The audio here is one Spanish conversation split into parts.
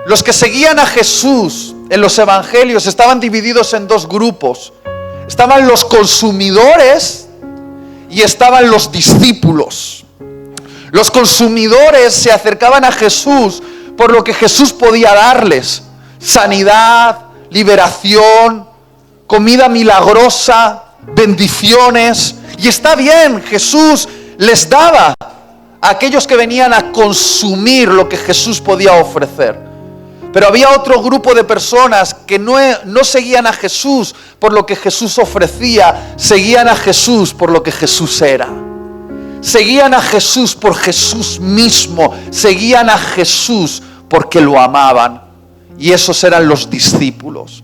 Los que seguían a Jesús en los evangelios estaban divididos en dos grupos. Estaban los consumidores y estaban los discípulos. Los consumidores se acercaban a Jesús por lo que Jesús podía darles: sanidad, liberación, comida milagrosa, bendiciones. Y está bien, Jesús les daba a aquellos que venían a consumir lo que Jesús podía ofrecer. Pero había otro grupo de personas que no seguían a Jesús por lo que Jesús ofrecía, seguían a Jesús por lo que Jesús era. Seguían a Jesús por Jesús mismo, seguían a Jesús porque lo amaban. Y esos eran los discípulos.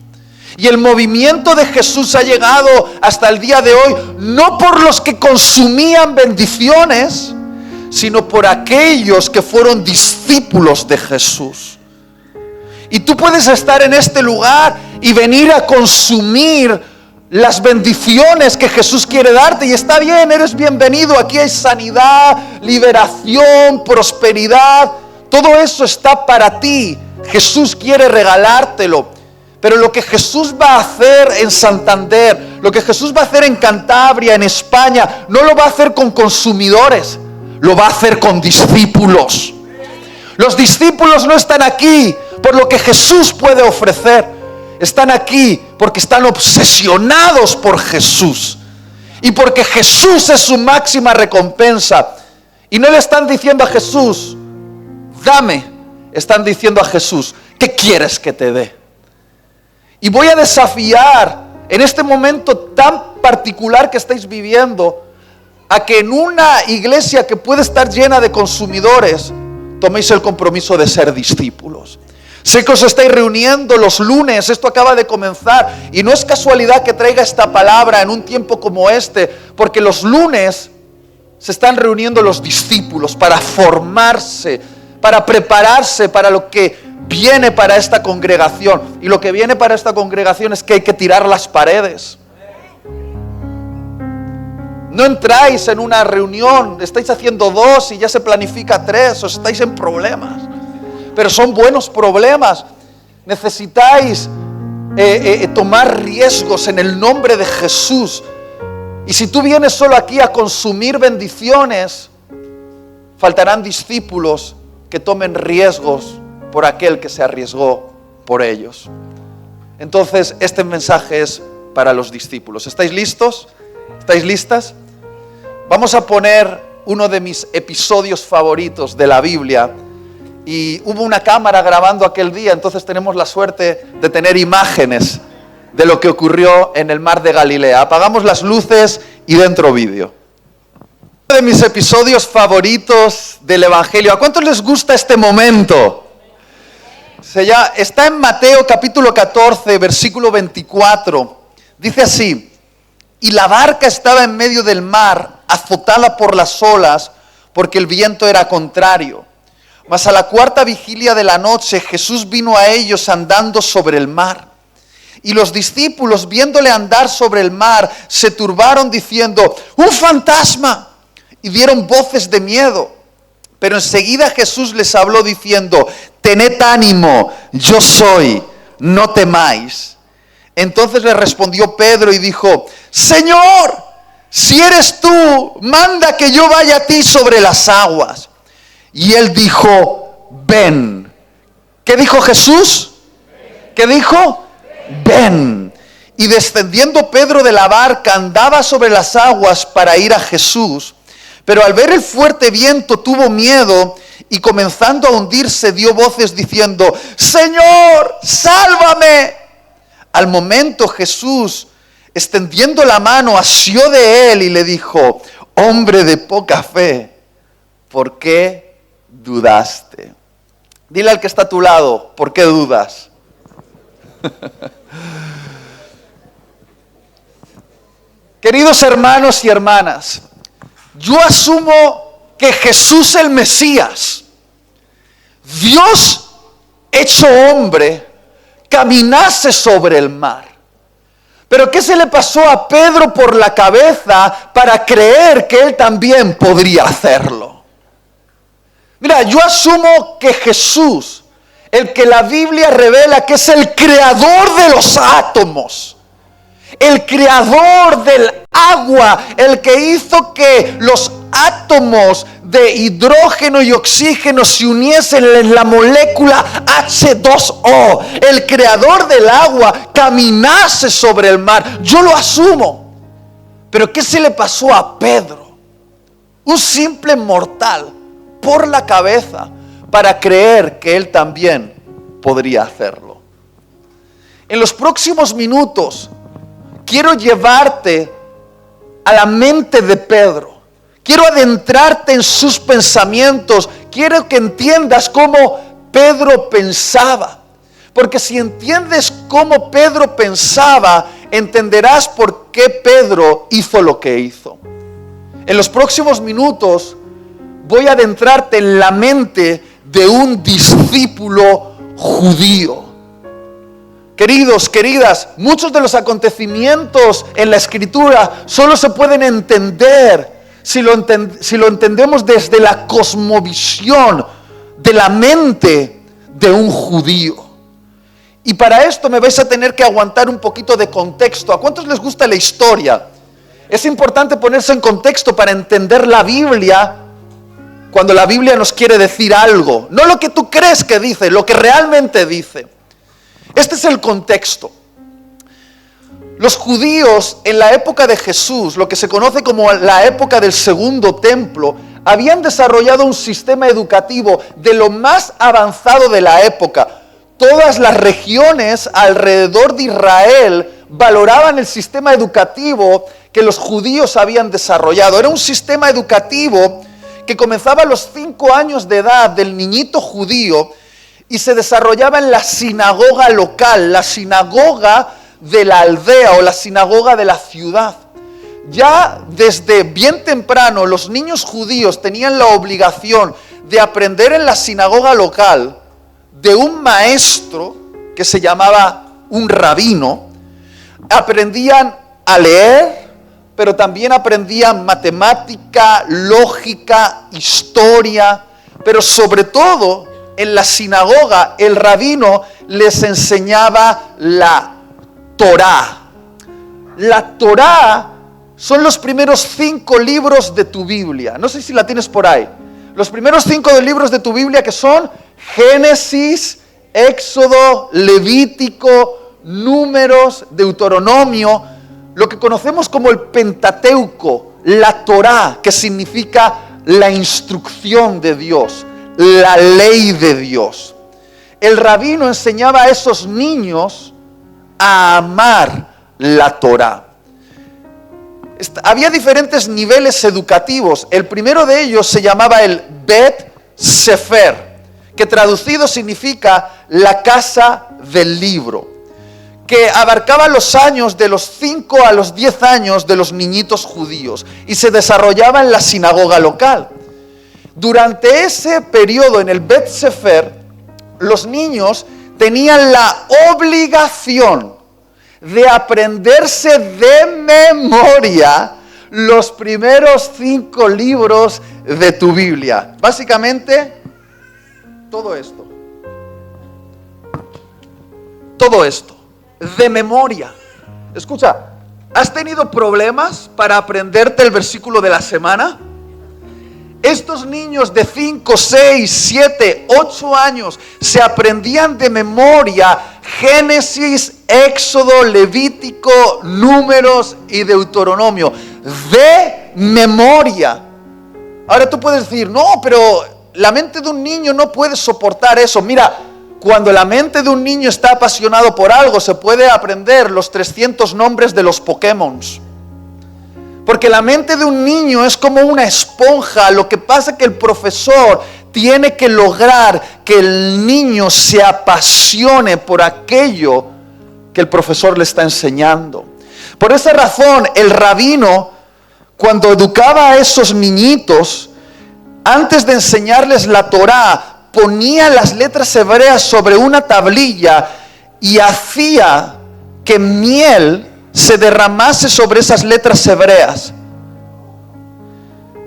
Y el movimiento de Jesús ha llegado hasta el día de hoy, no por los que consumían bendiciones, sino por aquellos que fueron discípulos de Jesús. Y tú puedes estar en este lugar y venir a consumir las bendiciones que Jesús quiere darte. Y está bien, eres bienvenido. Aquí hay sanidad, liberación, prosperidad. Todo eso está para ti. Jesús quiere regalártelo. Pero lo que Jesús va a hacer en Santander, lo que Jesús va a hacer en Cantabria, en España, no lo va a hacer con consumidores, lo va a hacer con discípulos. Los discípulos no están aquí por lo que Jesús puede ofrecer. Están aquí porque están obsesionados por Jesús. Y porque Jesús es su máxima recompensa. Y no le están diciendo a Jesús, dame. Están diciendo a Jesús, ¿qué quieres que te dé? Y voy a desafiar en este momento tan particular que estáis viviendo, a que en una iglesia que puede estar llena de consumidores, toméis el compromiso de ser discípulos. Sé que os estáis reuniendo los lunes, esto acaba de comenzar, y no es casualidad que traiga esta palabra en un tiempo como este, porque los lunes se están reuniendo los discípulos para formarse, para prepararse para lo que viene para esta congregación. Y lo que viene para esta congregación es que hay que tirar las paredes. No entráis en una reunión, estáis haciendo 2 y ya se planifica 3, os estáis en problemas. Pero son buenos problemas. Necesitáis tomar riesgos en el nombre de Jesús. Y si tú vienes solo aquí a consumir bendiciones, faltarán discípulos que tomen riesgos por aquel que se arriesgó por ellos. Entonces, este mensaje es para los discípulos. ¿Estáis listos? ¿Estáis listas? Vamos a poner uno de mis episodios favoritos de la Biblia. Y hubo una cámara grabando aquel día, entonces tenemos la suerte de tener imágenes de lo que ocurrió en el mar de Galilea. Apagamos las luces y dentro vídeo. Uno de mis episodios favoritos del Evangelio. ¿A cuántos les gusta este momento? Está en Mateo capítulo 14, versículo 24. Dice así: y la barca estaba en medio del mar, azotada por las olas, porque el viento era contrario. Mas a la 4ª vigilia de la noche, Jesús vino a ellos andando sobre el mar. Y los discípulos, viéndole andar sobre el mar, se turbaron diciendo: ¡un fantasma! Y dieron voces de miedo. Pero enseguida Jesús les habló diciendo: tened ánimo, yo soy, no temáis. Entonces le respondió Pedro y dijo: Señor, si eres tú, manda que yo vaya a ti sobre las aguas. Y él dijo: ven. ¿Qué dijo Jesús? ¿Qué dijo? Ven. Y descendiendo Pedro de la barca, andaba sobre las aguas para ir a Jesús. Pero al ver el fuerte viento tuvo miedo y comenzando a hundirse dio voces diciendo: Señor, sálvame. Al momento Jesús, extendiendo la mano, asió de él y le dijo: hombre de poca fe, ¿por qué dudaste? Dile al que está a tu lado: ¿por qué dudas? Queridos hermanos y hermanas, yo asumo que Jesús el Mesías, Dios hecho hombre, caminase sobre el mar. Pero ¿qué se le pasó a Pedro por la cabeza para creer que él también podría hacerlo? Mira, yo asumo que Jesús el que la Biblia revela que es el creador de los átomos, el creador del agua, el que hizo que los átomos de hidrógeno y oxígeno se uniesen en la molécula H2O, el creador del agua, caminase sobre el mar. Yo lo asumo. Pero ¿qué se le pasó a Pedro? Un simple mortal, por la cabeza, para creer que él también podría hacerlo. En los próximos minutos quiero llevarte a la mente de Pedro. Quiero adentrarte en sus pensamientos. Quiero que entiendas cómo Pedro pensaba. Porque si entiendes cómo Pedro pensaba, entenderás por qué Pedro hizo lo que hizo. En los próximos minutos voy a adentrarte en la mente de un discípulo judío. Queridos, queridas, muchos de los acontecimientos en la Escritura solo se pueden entender si lo entendemos desde la cosmovisión de la mente de un judío. Y para esto me vais a tener que aguantar un poquito de contexto. ¿A cuántos les gusta la historia? Es importante ponerse en contexto para entender la Biblia cuando la Biblia nos quiere decir algo. No lo que tú crees que dice, lo que realmente dice. Este es el contexto. Los judíos en la época de Jesús, lo que se conoce como la época del Segundo Templo, habían desarrollado un sistema educativo de lo más avanzado de la época. Todas las regiones alrededor de Israel valoraban el sistema educativo que los judíos habían desarrollado. Era un sistema educativo que comenzaba a los 5 años de edad del niñito judío y se desarrollaba en la sinagoga local, la sinagoga de la aldea o la sinagoga de la ciudad. Ya desde bien temprano los niños judíos tenían la obligación de aprender en la sinagoga local de un maestro que se llamaba un rabino. Aprendían a leer, pero también aprendían matemática, lógica, historia, pero sobre todo en la sinagoga el rabino les enseñaba la Torá. La Torá son los primeros 5 libros de tu Biblia. No sé si la tienes por ahí. Los primeros 5 libros de tu Biblia, que son Génesis, Éxodo, Levítico, Números, Deuteronomio, lo que conocemos como el Pentateuco, la Torá, que significa la instrucción de Dios, la ley de Dios. El rabino enseñaba a esos niños a amar la Torá. Había diferentes niveles educativos. El primero de ellos se llamaba el Bet Sefer, que traducido significa la casa del libro, que abarcaba los años de los 5 a los 10 años de los niñitos judíos y se desarrollaba en la sinagoga local. Durante ese periodo en el Bet Sefer, los niños tenían la obligación de aprenderse de memoria los primeros 5 libros de tu Biblia. Básicamente, todo esto, de memoria. Escucha, ¿has tenido problemas para aprenderte el versículo de la semana? Estos niños de 5, 6, 7, 8 años se aprendían de memoria Génesis, Éxodo, Levítico, Números y Deuteronomio. De memoria. Ahora tú puedes decir, no, pero la mente de un niño no puede soportar eso. Mira, cuando la mente de un niño está apasionado por algo, se puede aprender los 300 nombres de los Pokémon. Porque la mente de un niño es como una esponja. Lo que pasa es que el profesor tiene que lograr que el niño se apasione por aquello que el profesor le está enseñando. Por esa razón, el rabino, cuando educaba a esos niñitos, antes de enseñarles la Torá, ponía las letras hebreas sobre una tablilla y hacía que miel se derramase sobre esas letras hebreas.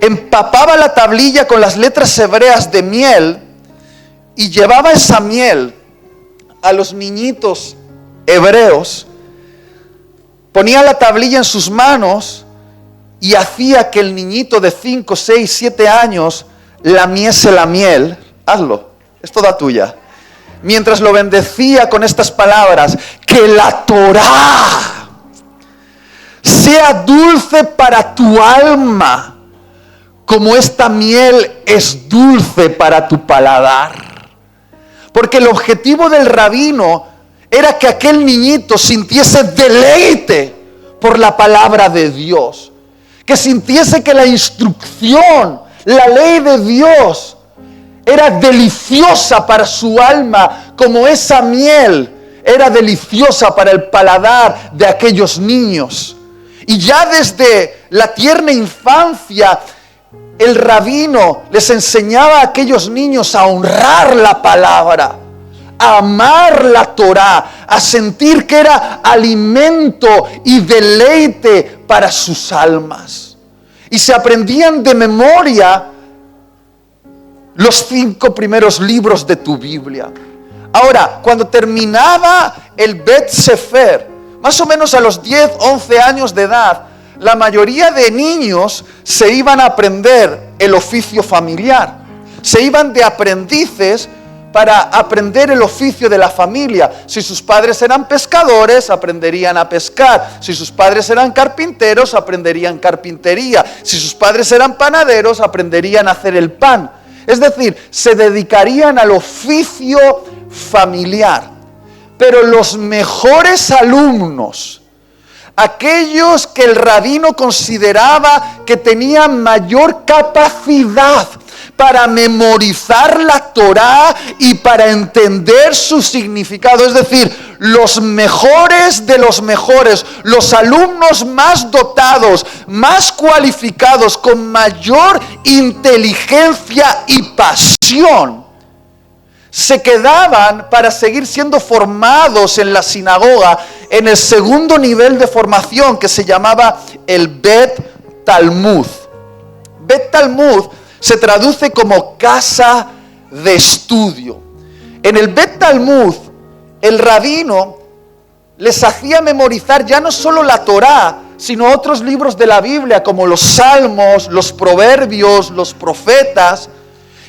Empapaba la tablilla con las letras hebreas de miel y llevaba esa miel a los niñitos hebreos, ponía la tablilla en sus manos y hacía que el niñito de 5, 6, 7 años lamiese la miel. Hazlo, es toda tuya. Mientras lo bendecía con estas palabras: que la Torá sea dulce para tu alma, como esta miel es dulce para tu paladar. Porque el objetivo del rabino era que aquel niñito sintiese deleite por la palabra de Dios, que sintiese que la instrucción, la ley de Dios era deliciosa para su alma, como esa miel era deliciosa para el paladar de aquellos niños. Y ya desde la tierna infancia, el rabino les enseñaba a aquellos niños a honrar la palabra, a amar la Torá, a sentir que era alimento y deleite para sus almas. Y se aprendían de memoria los 5 primeros libros de tu Biblia. Ahora, cuando terminaba el Bet Sefer, más o menos a los 10, 11 años de edad, la mayoría de niños se iban a aprender el oficio familiar. Se iban de aprendices para aprender el oficio de la familia. Si sus padres eran pescadores, aprenderían a pescar. Si sus padres eran carpinteros, aprenderían carpintería. Si sus padres eran panaderos, aprenderían a hacer el pan. Es decir, se dedicarían al oficio familiar. Pero los mejores alumnos, aquellos que el rabino consideraba que tenían mayor capacidad para memorizar la Torá y para entender su significado, es decir, los mejores de los mejores, los alumnos más dotados, más cualificados, con mayor inteligencia y pasión, se quedaban para seguir siendo formados en la sinagoga en el segundo nivel de formación, que se llamaba el Bet Talmud. Bet Talmud se traduce como casa de estudio. En el Bet Talmud, el rabino les hacía memorizar ya no solo la Torá, sino otros libros de la Biblia, como los Salmos, los Proverbios, los Profetas.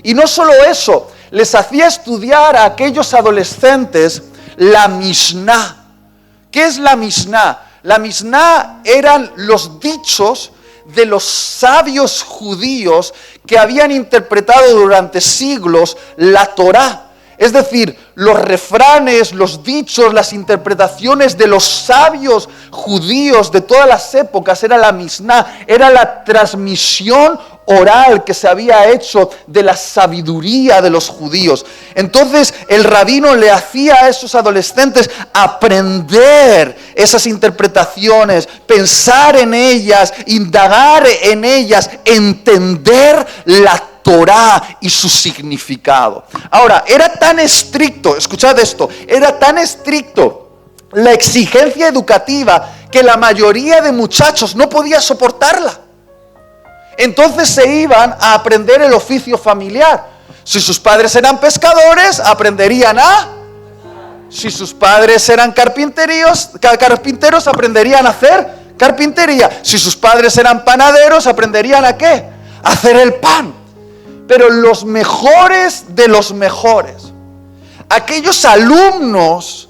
Y no solo eso, les hacía estudiar a aquellos adolescentes la Mishnah. ¿Qué es la Mishnah? La Mishnah eran los dichos de los sabios judíos que habían interpretado durante siglos la Torá. Es decir, los refranes, los dichos, las interpretaciones de los sabios judíos de todas las épocas era la Mishnah, era la transmisión oral que se había hecho de la sabiduría de los judíos. Entonces el rabino le hacía a esos adolescentes aprender esas interpretaciones, pensar en ellas, indagar en ellas, entender la Torá y su significado. Ahora, era tan estricto, escuchad esto, era tan estricto la exigencia educativa que la mayoría de muchachos no podía soportarla. Entonces se iban a aprender el oficio familiar. Si sus padres eran pescadores, aprenderían a... Si sus padres eran carpinteros, aprenderían a hacer carpintería. Si sus padres eran panaderos, aprenderían a ¿qué? A hacer el pan. Pero los mejores de los mejores, aquellos alumnos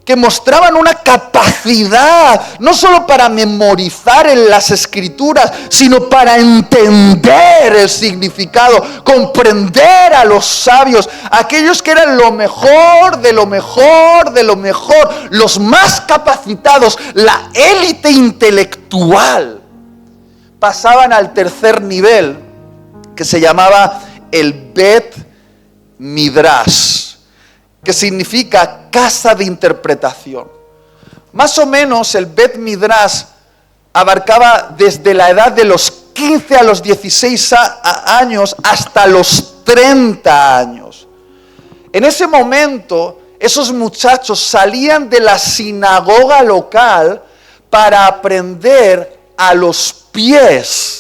que mostraban una capacidad no solo para memorizar en las escrituras, sino para entender el significado, comprender a los sabios, aquellos que eran lo mejor de lo mejor de lo mejor, los más capacitados, la élite intelectual, pasaban al tercer nivel, que se llamaba el Bet Midrash, que significa casa de interpretación. Más o menos el Bet Midrash abarcaba desde la edad de los 15 a los 16 años hasta los 30 años. En ese momento, esos muchachos salían de la sinagoga local para aprender a los pies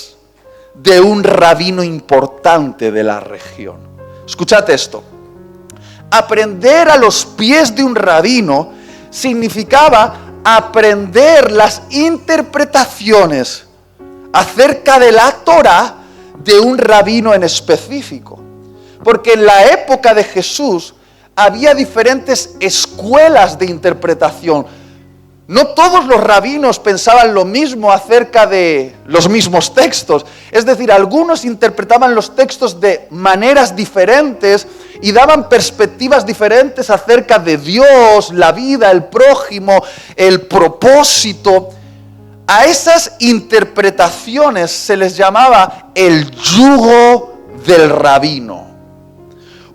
de un rabino importante de la región. Escuchad esto. Aprender a los pies de un rabino significaba aprender las interpretaciones acerca de la Torá de un rabino en específico. Porque en la época de Jesús había diferentes escuelas de interpretación. No todos los rabinos pensaban lo mismo acerca de los mismos textos. Es decir, algunos interpretaban los textos de maneras diferentes y daban perspectivas diferentes acerca de Dios, la vida, el prójimo, el propósito. A esas interpretaciones se les llamaba el yugo del rabino.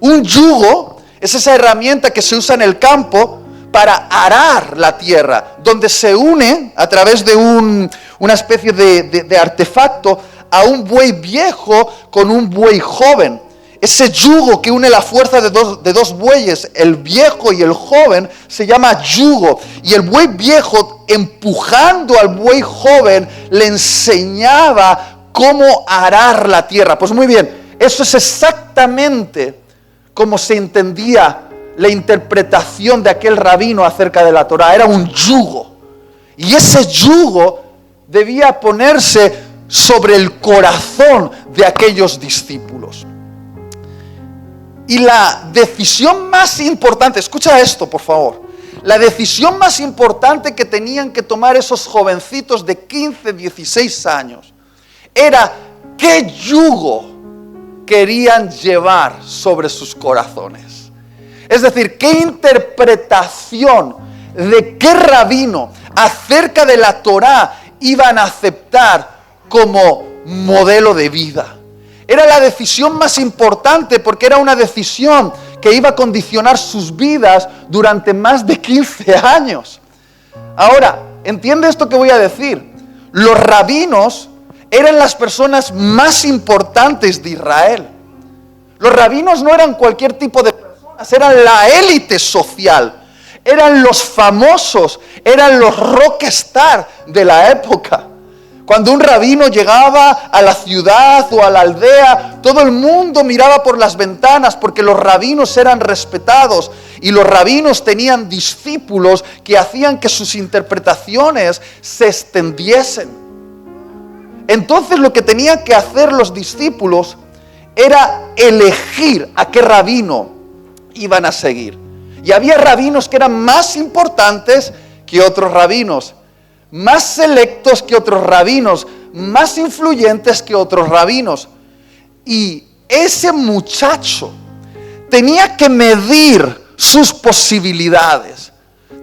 Un yugo es esa herramienta que se usa en el campo para arar la tierra, donde se une a través de una especie de artefacto a un buey viejo con un buey joven. Ese yugo que une la fuerza de dos bueyes, el viejo y el joven, se llama yugo. Y el buey viejo, empujando al buey joven, le enseñaba cómo arar la tierra. Pues muy bien, eso es exactamente como se entendía la interpretación de aquel rabino acerca de la Torá. Era un yugo. Y ese yugo debía ponerse sobre el corazón de aquellos discípulos. Y la decisión más importante, escucha esto por favor, la decisión más importante que tenían que tomar esos jovencitos de 15, 16 años, era qué yugo querían llevar sobre sus corazones. Es decir, qué interpretación de qué rabino acerca de la Torá iban a aceptar como modelo de vida. Era la decisión más importante porque era una decisión que iba a condicionar sus vidas durante más de 15 años. Ahora, entiende esto que voy a decir. Los rabinos eran las personas más importantes de Israel. Los rabinos no eran cualquier tipo de personas, eran la élite social. Eran los famosos, eran los rockstar de la época. Cuando un rabino llegaba a la ciudad o a la aldea, todo el mundo miraba por las ventanas porque los rabinos eran respetados y los rabinos tenían discípulos que hacían que sus interpretaciones se extendiesen. Entonces lo que tenían que hacer los discípulos era elegir a qué rabino iban a seguir. Y había rabinos que eran más importantes que otros rabinos, más selectos que otros rabinos, más influyentes que otros rabinos. Y ese muchacho tenía que medir sus posibilidades.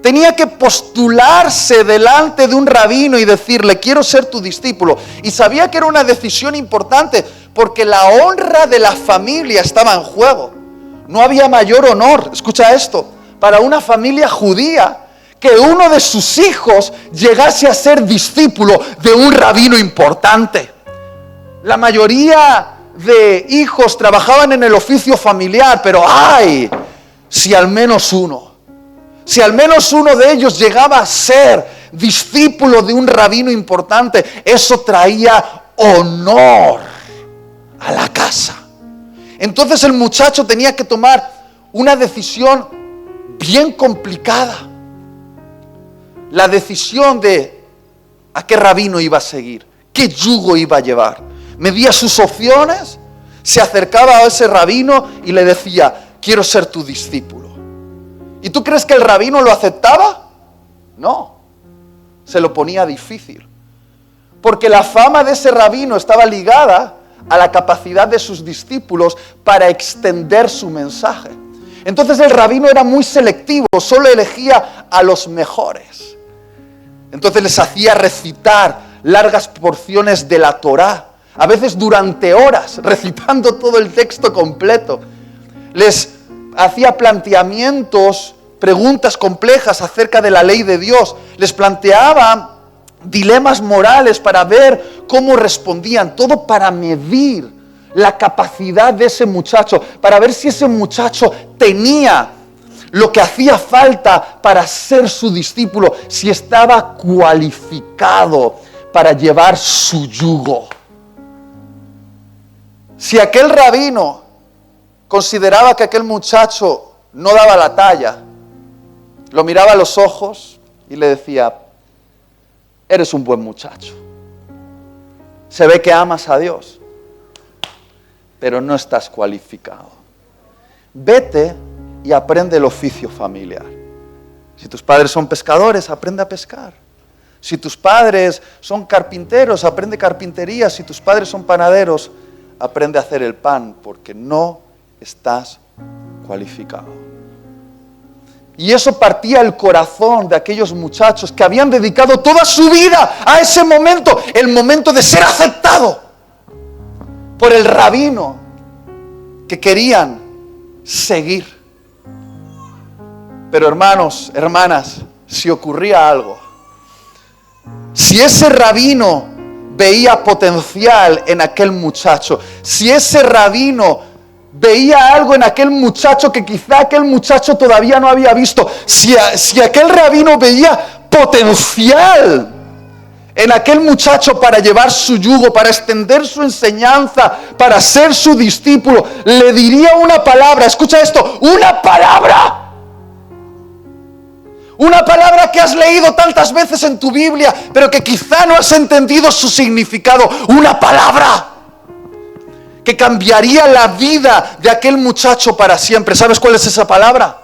Tenía que postularse delante de un rabino y decirle, quiero ser tu discípulo. Y sabía que era una decisión importante porque la honra de la familia estaba en juego. No había mayor honor, escucha esto, para una familia judía que uno de sus hijos llegase a ser discípulo de un rabino importante. La mayoría de hijos trabajaban en el oficio familiar, pero ¡ay! Si al menos uno de ellos llegaba a ser discípulo de un rabino importante, eso traía honor a la casa. Entonces el muchacho tenía que tomar una decisión bien complicada. La decisión de a qué rabino iba a seguir, qué yugo iba a llevar. Medía sus opciones, se acercaba a ese rabino y le decía, quiero ser tu discípulo. ¿Y tú crees que el rabino lo aceptaba? No, se lo ponía difícil. Porque la fama de ese rabino estaba ligada a la capacidad de sus discípulos para extender su mensaje. Entonces el rabino era muy selectivo, solo elegía a los mejores. Entonces les hacía recitar largas porciones de la Torá, a veces durante horas, recitando todo el texto completo. Les hacía planteamientos, preguntas complejas acerca de la ley de Dios. Les planteaba dilemas morales para ver cómo respondían, todo para medir la capacidad de ese muchacho, para ver si ese muchacho tenía lo que hacía falta para ser su discípulo, si estaba cualificado para llevar su yugo. Si aquel rabino consideraba que aquel muchacho no daba la talla, lo miraba a los ojos y le decía: eres un buen muchacho. Se ve que amas a Dios, pero no estás cualificado. Vete y aprende el oficio familiar. Si tus padres son pescadores, aprende a pescar. Si tus padres son carpinteros, aprende carpintería. Si tus padres son panaderos, aprende a hacer el pan, porque no estás cualificado. Y eso partía el corazón de aquellos muchachos que habían dedicado toda su vida a ese momento, el momento de ser aceptado por el rabino que querían seguir. Pero hermanos, hermanas, si ocurría algo, si ese rabino veía potencial en aquel muchacho, si ese rabino veía algo en aquel muchacho que quizá aquel muchacho todavía no había visto, si aquel rabino veía potencial en aquel muchacho para llevar su yugo, para extender su enseñanza, para ser su discípulo, le diría una palabra. Escucha esto, una palabra. Una palabra que has leído tantas veces en tu Biblia, pero que quizá no has entendido su significado. Una palabra que cambiaría la vida de aquel muchacho para siempre. ¿Sabes cuál es esa palabra?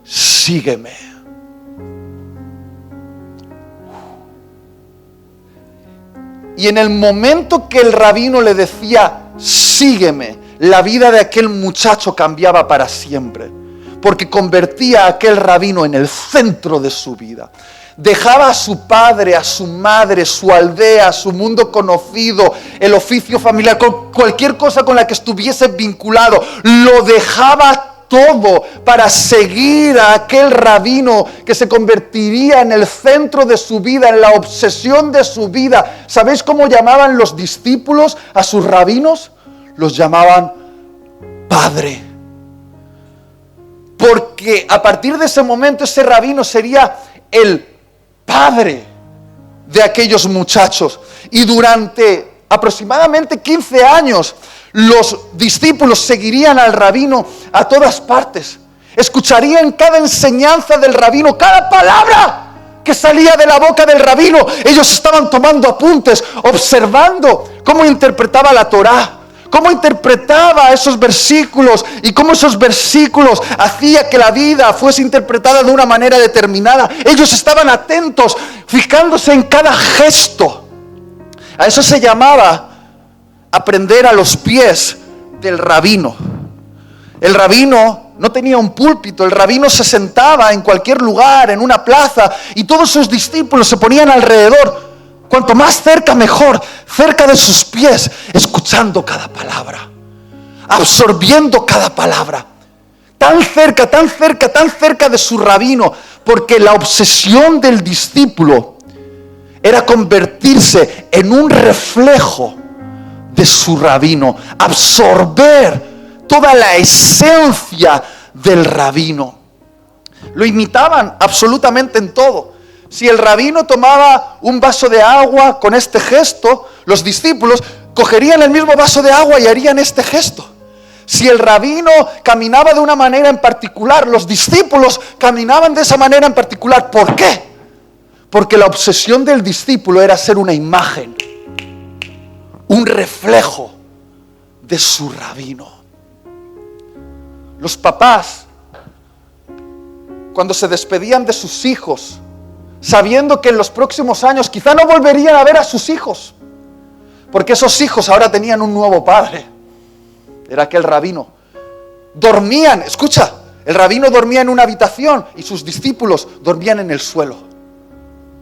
Sígueme. Y en el momento que el rabino le decía, sígueme, la vida de aquel muchacho cambiaba para siempre. Porque convertía a aquel rabino en el centro de su vida. Dejaba a su padre, a su madre, su aldea, su mundo conocido, el oficio familiar, cualquier cosa con la que estuviese vinculado. Lo dejaba todo para seguir a aquel rabino que se convertiría en el centro de su vida, en la obsesión de su vida. ¿Sabéis cómo llamaban los discípulos a sus rabinos? Los llamaban Padre. Porque a partir de ese momento ese rabino sería el padre de aquellos muchachos. Y durante aproximadamente 15 años los discípulos seguirían al rabino a todas partes. Escucharían cada enseñanza del rabino, cada palabra que salía de la boca del rabino. Ellos estaban tomando apuntes, observando cómo interpretaba la Torá, cómo interpretaba esos versículos y cómo esos versículos hacía que la vida fuese interpretada de una manera determinada. Ellos estaban atentos, fijándose en cada gesto. A eso se llamaba aprender a los pies del rabino. El rabino no tenía un púlpito, el rabino se sentaba en cualquier lugar, en una plaza, y todos sus discípulos se ponían alrededor. Cuanto más cerca, mejor, cerca de sus pies, escuchando cada palabra, absorbiendo cada palabra. Tan cerca, tan cerca, tan cerca de su rabino, porque la obsesión del discípulo era convertirse en un reflejo de su rabino, absorber toda la esencia del rabino. Lo imitaban absolutamente en todo. Si el rabino tomaba un vaso de agua con este gesto, los discípulos cogerían el mismo vaso de agua y harían este gesto. Si el rabino caminaba de una manera en particular, los discípulos caminaban de esa manera en particular. ¿Por qué? Porque la obsesión del discípulo era ser una imagen, un reflejo de su rabino. Los papás, cuando se despedían de sus hijos, sabiendo que en los próximos años quizá no volverían a ver a sus hijos, porque esos hijos ahora tenían un nuevo padre, era aquel rabino. Dormían, escucha, el rabino dormía en una habitación y sus discípulos dormían en el suelo,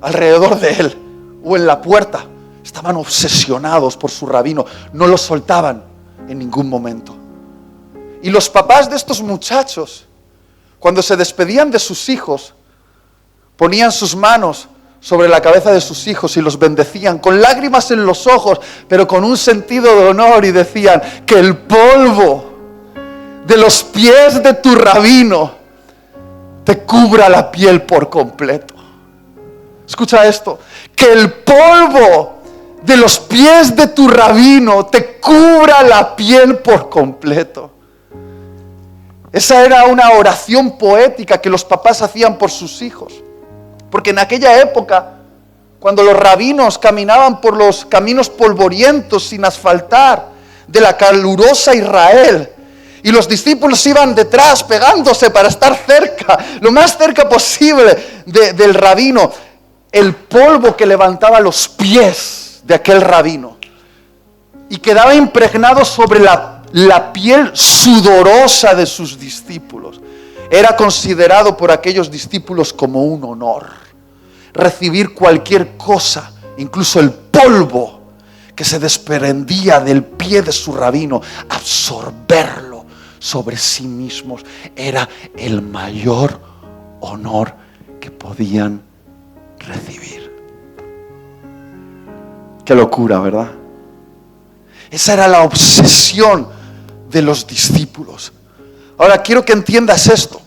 alrededor de él o en la puerta. Estaban obsesionados por su rabino, no lo soltaban en ningún momento. Y los papás de estos muchachos, cuando se despedían de sus hijos, ponían sus manos sobre la cabeza de sus hijos y los bendecían con lágrimas en los ojos, pero con un sentido de honor, y decían: que el polvo de los pies de tu rabino te cubra la piel por completo. Escucha esto: que el polvo de los pies de tu rabino te cubra la piel por completo. Esa era una oración poética que los papás hacían por sus hijos. Porque en aquella época, cuando los rabinos caminaban por los caminos polvorientos sin asfaltar de la calurosa Israel, y los discípulos iban detrás pegándose para estar cerca, lo más cerca posible del rabino, el polvo que levantaba los pies de aquel rabino y quedaba impregnado sobre la piel sudorosa de sus discípulos, era considerado por aquellos discípulos como un honor. Recibir cualquier cosa, incluso el polvo que se desprendía del pie de su rabino, absorberlo sobre sí mismos, era el mayor honor que podían recibir. Qué locura, ¿verdad? Esa era la obsesión de los discípulos. Ahora quiero que entiendas esto.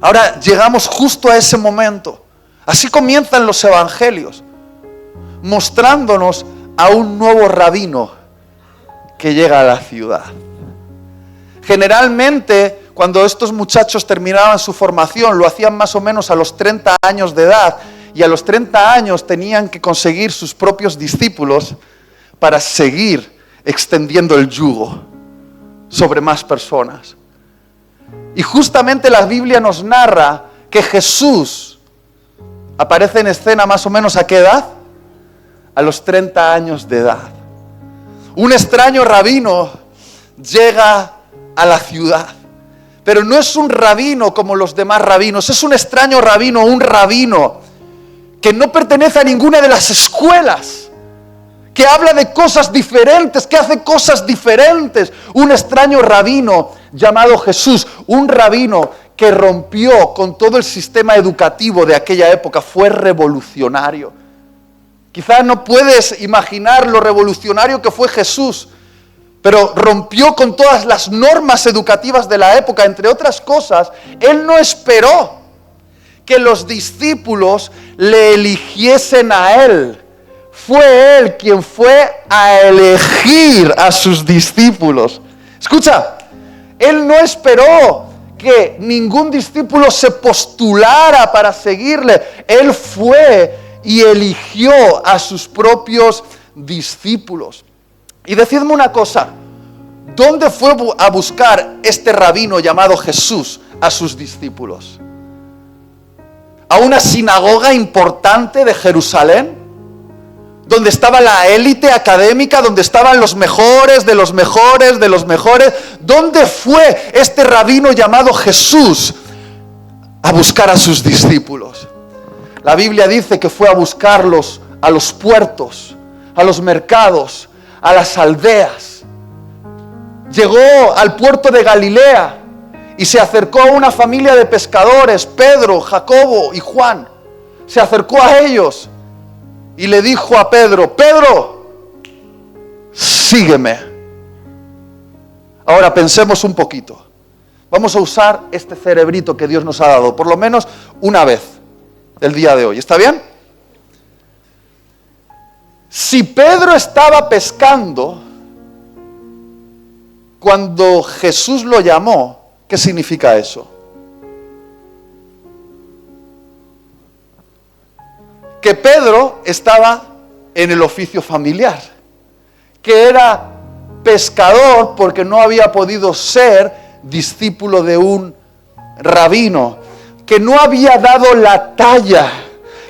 Ahora llegamos justo a ese momento. Así comienzan los evangelios, mostrándonos a un nuevo rabino que llega a la ciudad. Generalmente, cuando estos muchachos terminaban su formación, lo hacían más o menos a los 30 años de edad, y a los 30 años tenían que conseguir sus propios discípulos para seguir extendiendo el yugo sobre más personas. Y justamente la Biblia nos narra que Jesús aparece en escena más o menos ¿a qué edad? A los 30 años de edad. Un extraño rabino llega a la ciudad. Pero no es un rabino como los demás rabinos, es un extraño rabino, un rabino que no pertenece a ninguna de las escuelas, que habla de cosas diferentes, que hace cosas diferentes. Un extraño rabino llamado Jesús, un rabino que rompió con todo el sistema educativo de aquella época, fue revolucionario. Quizás no puedes imaginar lo revolucionario que fue Jesús, pero rompió con todas las normas educativas de la época. Entre otras cosas, él no esperó que los discípulos le eligiesen a él. Fue él quien fue a elegir a sus discípulos. Escucha, él no esperó que ningún discípulo se postulara para seguirle. Él fue y eligió a sus propios discípulos. Y decidme una cosa, ¿dónde fue a buscar este rabino llamado Jesús a sus discípulos? ¿A una sinagoga importante de Jerusalén? Donde estaba la élite académica, donde estaban los mejores de los mejores de los mejores. ¿Dónde fue este rabino llamado Jesús a buscar a sus discípulos? La Biblia dice que fue a buscarlos a los puertos, a los mercados, a las aldeas. Llegó al puerto de Galilea y se acercó a una familia de pescadores, Pedro, Jacobo y Juan. Se acercó a ellos y le dijo a Pedro: Pedro, sígueme. Ahora pensemos un poquito. Vamos a usar este cerebrito que Dios nos ha dado, por lo menos una vez el día de hoy. ¿Está bien? Si Pedro estaba pescando cuando Jesús lo llamó, ¿qué significa eso? Que Pedro estaba en el oficio familiar, que era pescador porque no había podido ser discípulo de un rabino, que no había dado la talla,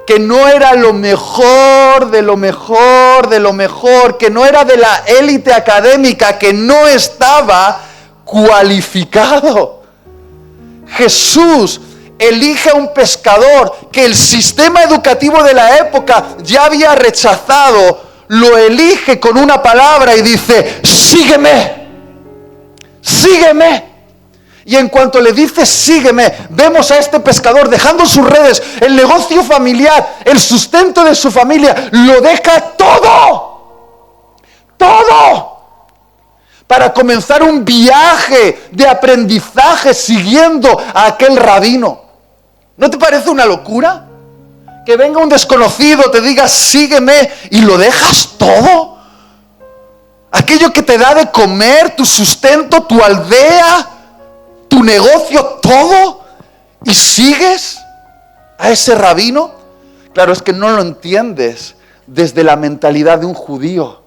que no era lo mejor de lo mejor de lo mejor, que no era de la élite académica, que no estaba cualificado. Jesús elige a un pescador que el sistema educativo de la época ya había rechazado, lo elige con una palabra y dice: sígueme, sígueme. Y en cuanto le dice sígueme, vemos a este pescador dejando sus redes, el negocio familiar, el sustento de su familia, lo deja todo, todo, para comenzar un viaje de aprendizaje siguiendo a aquel rabino. ¿No te parece una locura? Que venga un desconocido, te diga sígueme y lo dejas todo. Aquello que te da de comer, tu sustento, tu aldea, tu negocio todo y sigues a ese rabino? Claro, es que no lo entiendes desde la mentalidad de un judío.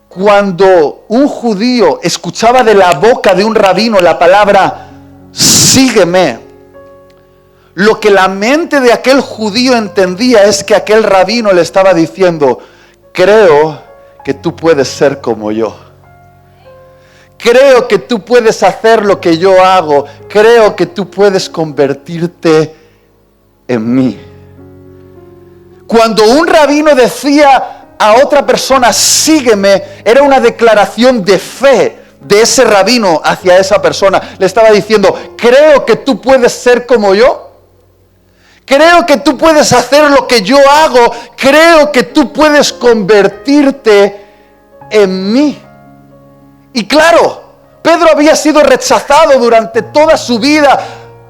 Cuando un judío escuchaba de la boca de un rabino la palabra sígueme, lo que la mente de aquel judío entendía es que aquel rabino le estaba diciendo: creo que tú puedes ser como yo. Creo que tú puedes hacer lo que yo hago. Creo que tú puedes convertirte en mí. Cuando un rabino decía a otra persona sígueme, era una declaración de fe de ese rabino hacia esa persona. Le estaba diciendo: creo que tú puedes ser como yo. Creo que tú puedes hacer lo que yo hago. Creo que tú puedes convertirte en mí. Y claro, Pedro había sido rechazado durante toda su vida.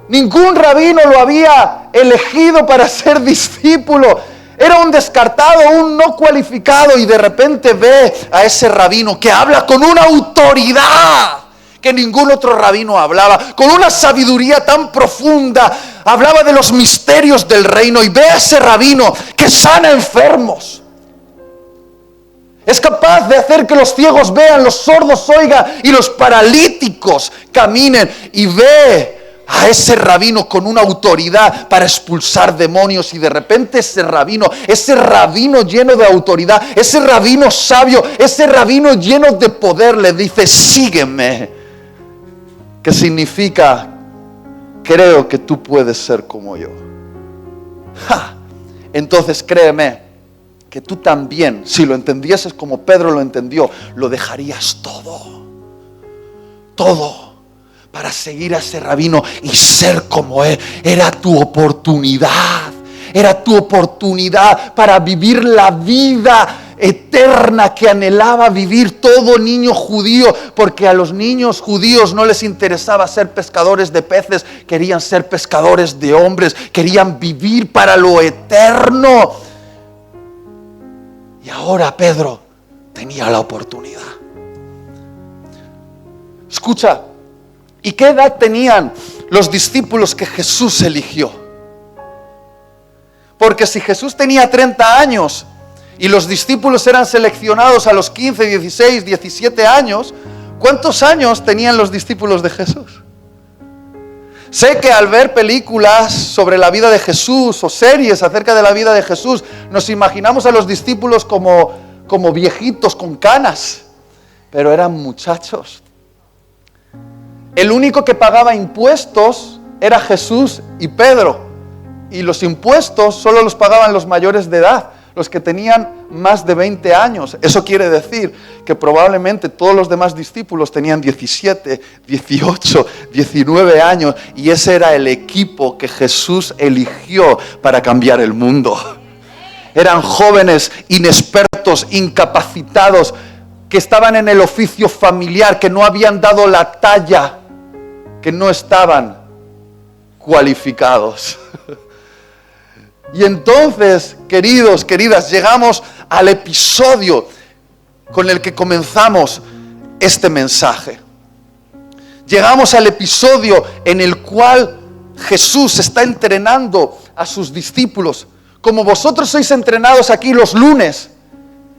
Ningún rabino lo había elegido para ser discípulo. Era un descartado, un no cualificado. Y de repente ve a ese rabino que habla con una autoridad que ningún otro rabino hablaba, con una sabiduría tan profunda. Hablaba de los misterios del reino. Y ve a ese rabino que sana enfermos. Es capaz de hacer que los ciegos vean, los sordos oigan y los paralíticos caminen. Y ve a ese rabino con una autoridad para expulsar demonios. Y de repente ese rabino lleno de autoridad, ese rabino sabio, ese rabino lleno de poder le dice: sígueme. Que significa: creo que tú puedes ser como yo. Entonces créeme que tú también, si lo entendieses como Pedro lo entendió, lo dejarías todo para seguir a ese rabino y ser como él. Era tu oportunidad para vivir la vida eterna que anhelaba vivir todo niño judío, porque a los niños judíos no les interesaba ser pescadores de peces, querían ser pescadores de hombres, querían vivir para lo eterno. Y ahora Pedro tenía la oportunidad. Escucha, ¿y qué edad tenían los discípulos que Jesús eligió? Porque si Jesús tenía 30 años y los discípulos eran seleccionados a los 15, 16, 17 años, ¿cuántos años tenían los discípulos de Jesús? Sé que al ver películas sobre la vida de Jesús o series acerca de la vida de Jesús, nos imaginamos a los discípulos como viejitos con canas, pero eran muchachos. El único que pagaba impuestos era Jesús y Pedro, y los impuestos solo los pagaban los mayores de edad, los que tenían más de 20 años. Eso quiere decir que probablemente todos los demás discípulos tenían 17, 18, 19 años. Y ese era el equipo que Jesús eligió para cambiar el mundo. Eran jóvenes inexpertos, incapacitados, que estaban en el oficio familiar, que no habían dado la talla, que no estaban cualificados. Y entonces, queridos, queridas, llegamos al episodio con el que comenzamos este mensaje. Llegamos al episodio en el cual Jesús está entrenando a sus discípulos, como vosotros sois entrenados aquí los lunes.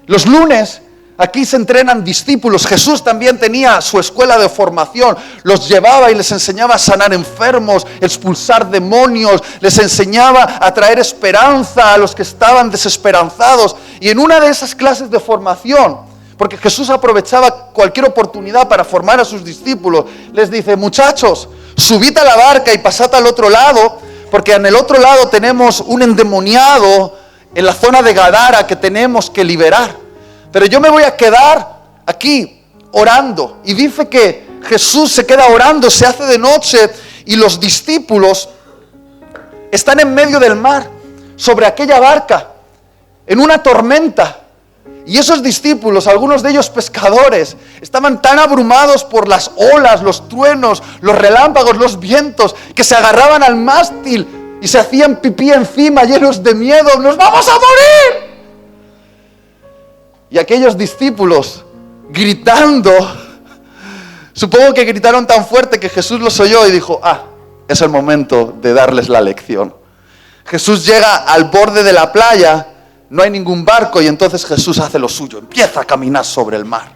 Los lunes aquí se entrenan discípulos. Jesús también tenía su escuela de formación. Los llevaba y les enseñaba a sanar enfermos, expulsar demonios. Les enseñaba a traer esperanza a los que estaban desesperanzados. Y en una de esas clases de formación, porque Jesús aprovechaba cualquier oportunidad para formar a sus discípulos, les dice: muchachos, subid a la barca y pasad al otro lado, porque en el otro lado tenemos un endemoniado en la zona de Gadara que tenemos que liberar. Pero yo me voy a quedar aquí orando. Y dice que Jesús se queda orando, se hace de noche y los discípulos están en medio del mar, sobre aquella barca, en una tormenta. Y esos discípulos, algunos de ellos pescadores, estaban tan abrumados por las olas, los truenos, los relámpagos, los vientos, que se agarraban al mástil y se hacían pipí encima, llenos de miedo. ¡Nos vamos a morir! Y aquellos discípulos, gritando, Supongo que gritaron tan fuerte que Jesús los oyó y dijo, es el momento de darles la lección. Jesús llega al borde de la playa, no hay ningún barco y entonces Jesús hace lo suyo, empieza a caminar sobre el mar.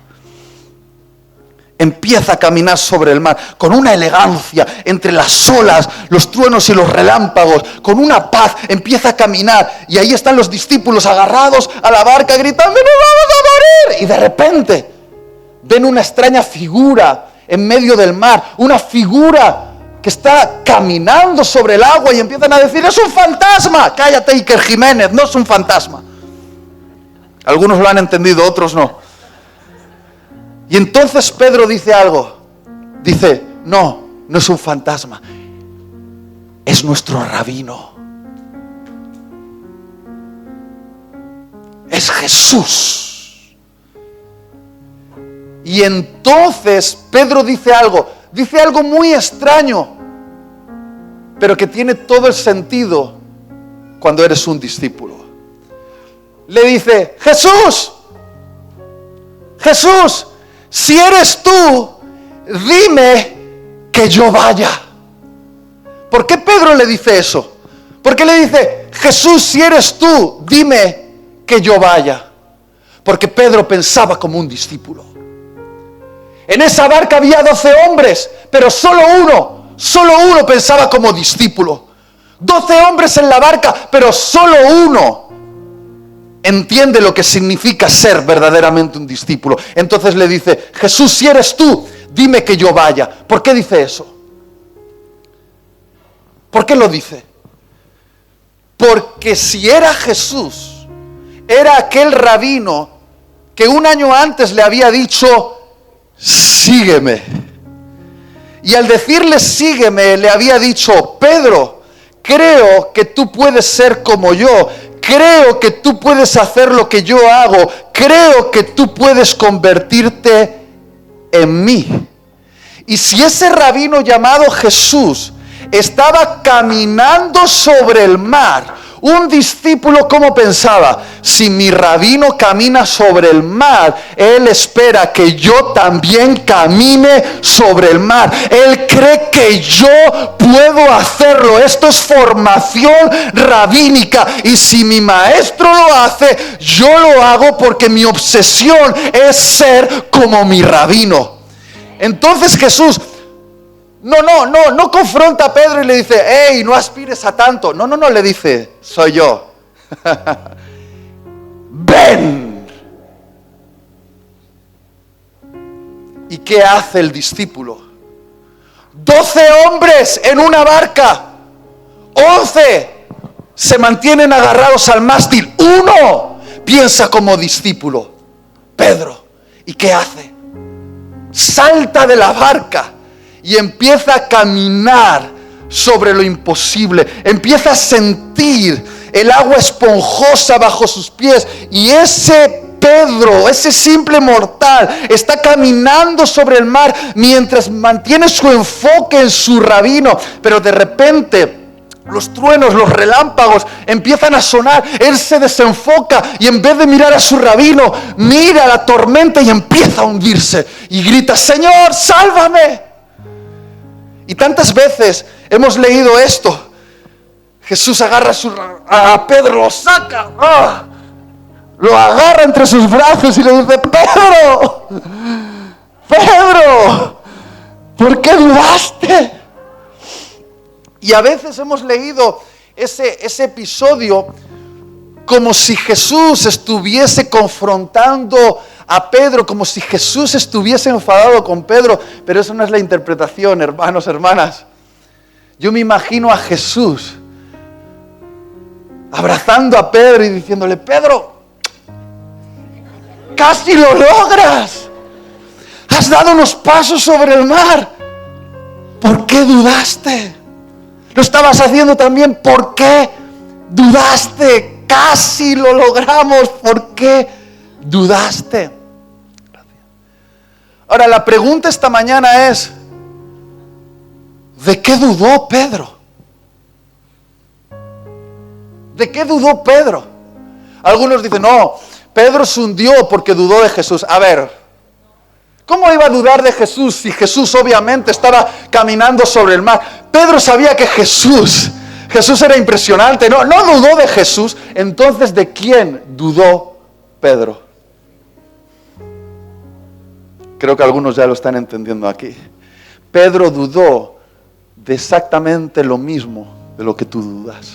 Empieza a caminar sobre el mar con una elegancia entre las olas, los truenos y los relámpagos, con una paz, empieza a caminar y ahí están los discípulos agarrados a la barca gritando, ¡nos vamos a morir! Y de repente ven una extraña figura en medio del mar, una figura que está caminando sobre el agua y empiezan a decir, ¡es un fantasma! Cállate, Iker Jiménez, no es un fantasma. Algunos lo han entendido, otros no. Y entonces Pedro dice algo, dice, no es un fantasma, es nuestro rabino, es Jesús. Y entonces Pedro dice algo muy extraño, pero que tiene todo el sentido cuando eres un discípulo. Le dice, Jesús, si eres tú, dime que yo vaya. ¿Por qué Pedro le dice eso? ¿Por qué le dice, Jesús, si eres tú, dime que yo vaya? Porque Pedro pensaba como un discípulo. En esa barca había 12 hombres, pero solo uno pensaba como discípulo. 12 hombres en la barca, pero solo uno entiende lo que significa ser verdaderamente un discípulo. Entonces le dice, Jesús, si eres tú, dime que yo vaya. ¿Por qué dice eso? ¿Por qué lo dice? Porque si era Jesús, era aquel rabino que un año antes le había dicho, sígueme. Y al decirle sígueme, le había dicho, Pedro, creo que tú puedes ser como yo. Creo que tú puedes hacer lo que yo hago. Creo que tú puedes convertirte en mí. Y si ese rabino llamado Jesús estaba caminando sobre el mar, un discípulo, ¿cómo pensaba? Si mi rabino camina sobre el mar, él espera que yo también camine sobre el mar. Él cree que yo puedo hacerlo. Esto es formación rabínica. Y si mi maestro lo hace, yo lo hago porque mi obsesión es ser como mi rabino. Entonces Jesús no confronta a Pedro y le dice, hey, no aspires a tanto. No, le dice, soy yo. Ven. ¿Y qué hace el discípulo? 12 hombres en una barca. 11 se mantienen agarrados al mástil. 1 piensa como discípulo, Pedro. ¿Y qué hace? Salta de la barca y empieza a caminar sobre lo imposible. Empieza a sentir el agua esponjosa bajo sus pies. Y ese Pedro, ese simple mortal, está caminando sobre el mar mientras mantiene su enfoque en su rabino. Pero de repente los truenos, los relámpagos empiezan a sonar. Él se desenfoca y en vez de mirar a su rabino, mira la tormenta y empieza a hundirse. Y grita, Señor, sálvame. Y tantas veces hemos leído esto. Jesús agarra a Pedro, lo saca, lo agarra entre sus brazos y le dice, Pedro, ¿por qué dudaste? Y a veces hemos leído ese episodio como si Jesús estuviese confrontando a Pedro, como si Jesús estuviese enfadado con Pedro, pero eso no es la interpretación, hermanos, hermanas. Yo me imagino a Jesús abrazando a Pedro y diciéndole, Pedro, casi lo logras, has dado unos pasos sobre el mar, ¿por qué dudaste? Lo estabas haciendo también, ¿por qué dudaste? Casi lo logramos, ¿por qué dudaste? Ahora, la pregunta esta mañana es, ¿de qué dudó Pedro? ¿De qué dudó Pedro? Algunos dicen, no, Pedro se hundió porque dudó de Jesús. A ver, ¿Cómo iba a dudar de Jesús si Jesús obviamente estaba caminando sobre el mar? Pedro sabía que Jesús era impresionante, no dudó de Jesús. Entonces, ¿de quién dudó Pedro? Creo que algunos ya lo están entendiendo aquí. Pedro dudó de exactamente lo mismo de lo que tú dudas.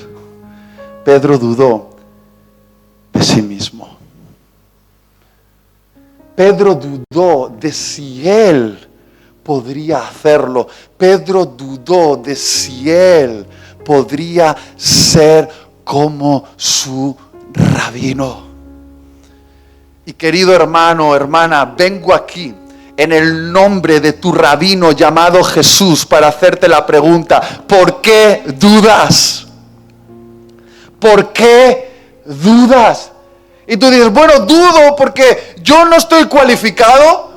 Pedro dudó de sí mismo. Pedro dudó de si él podría hacerlo. Pedro dudó de si él podría ser como su rabino. Y querido hermano, hermana, vengo aquí en el nombre de tu rabino llamado Jesús para hacerte la pregunta: ¿por qué dudas? ¿Por qué dudas? Y tú dices, bueno, dudo porque yo no estoy cualificado.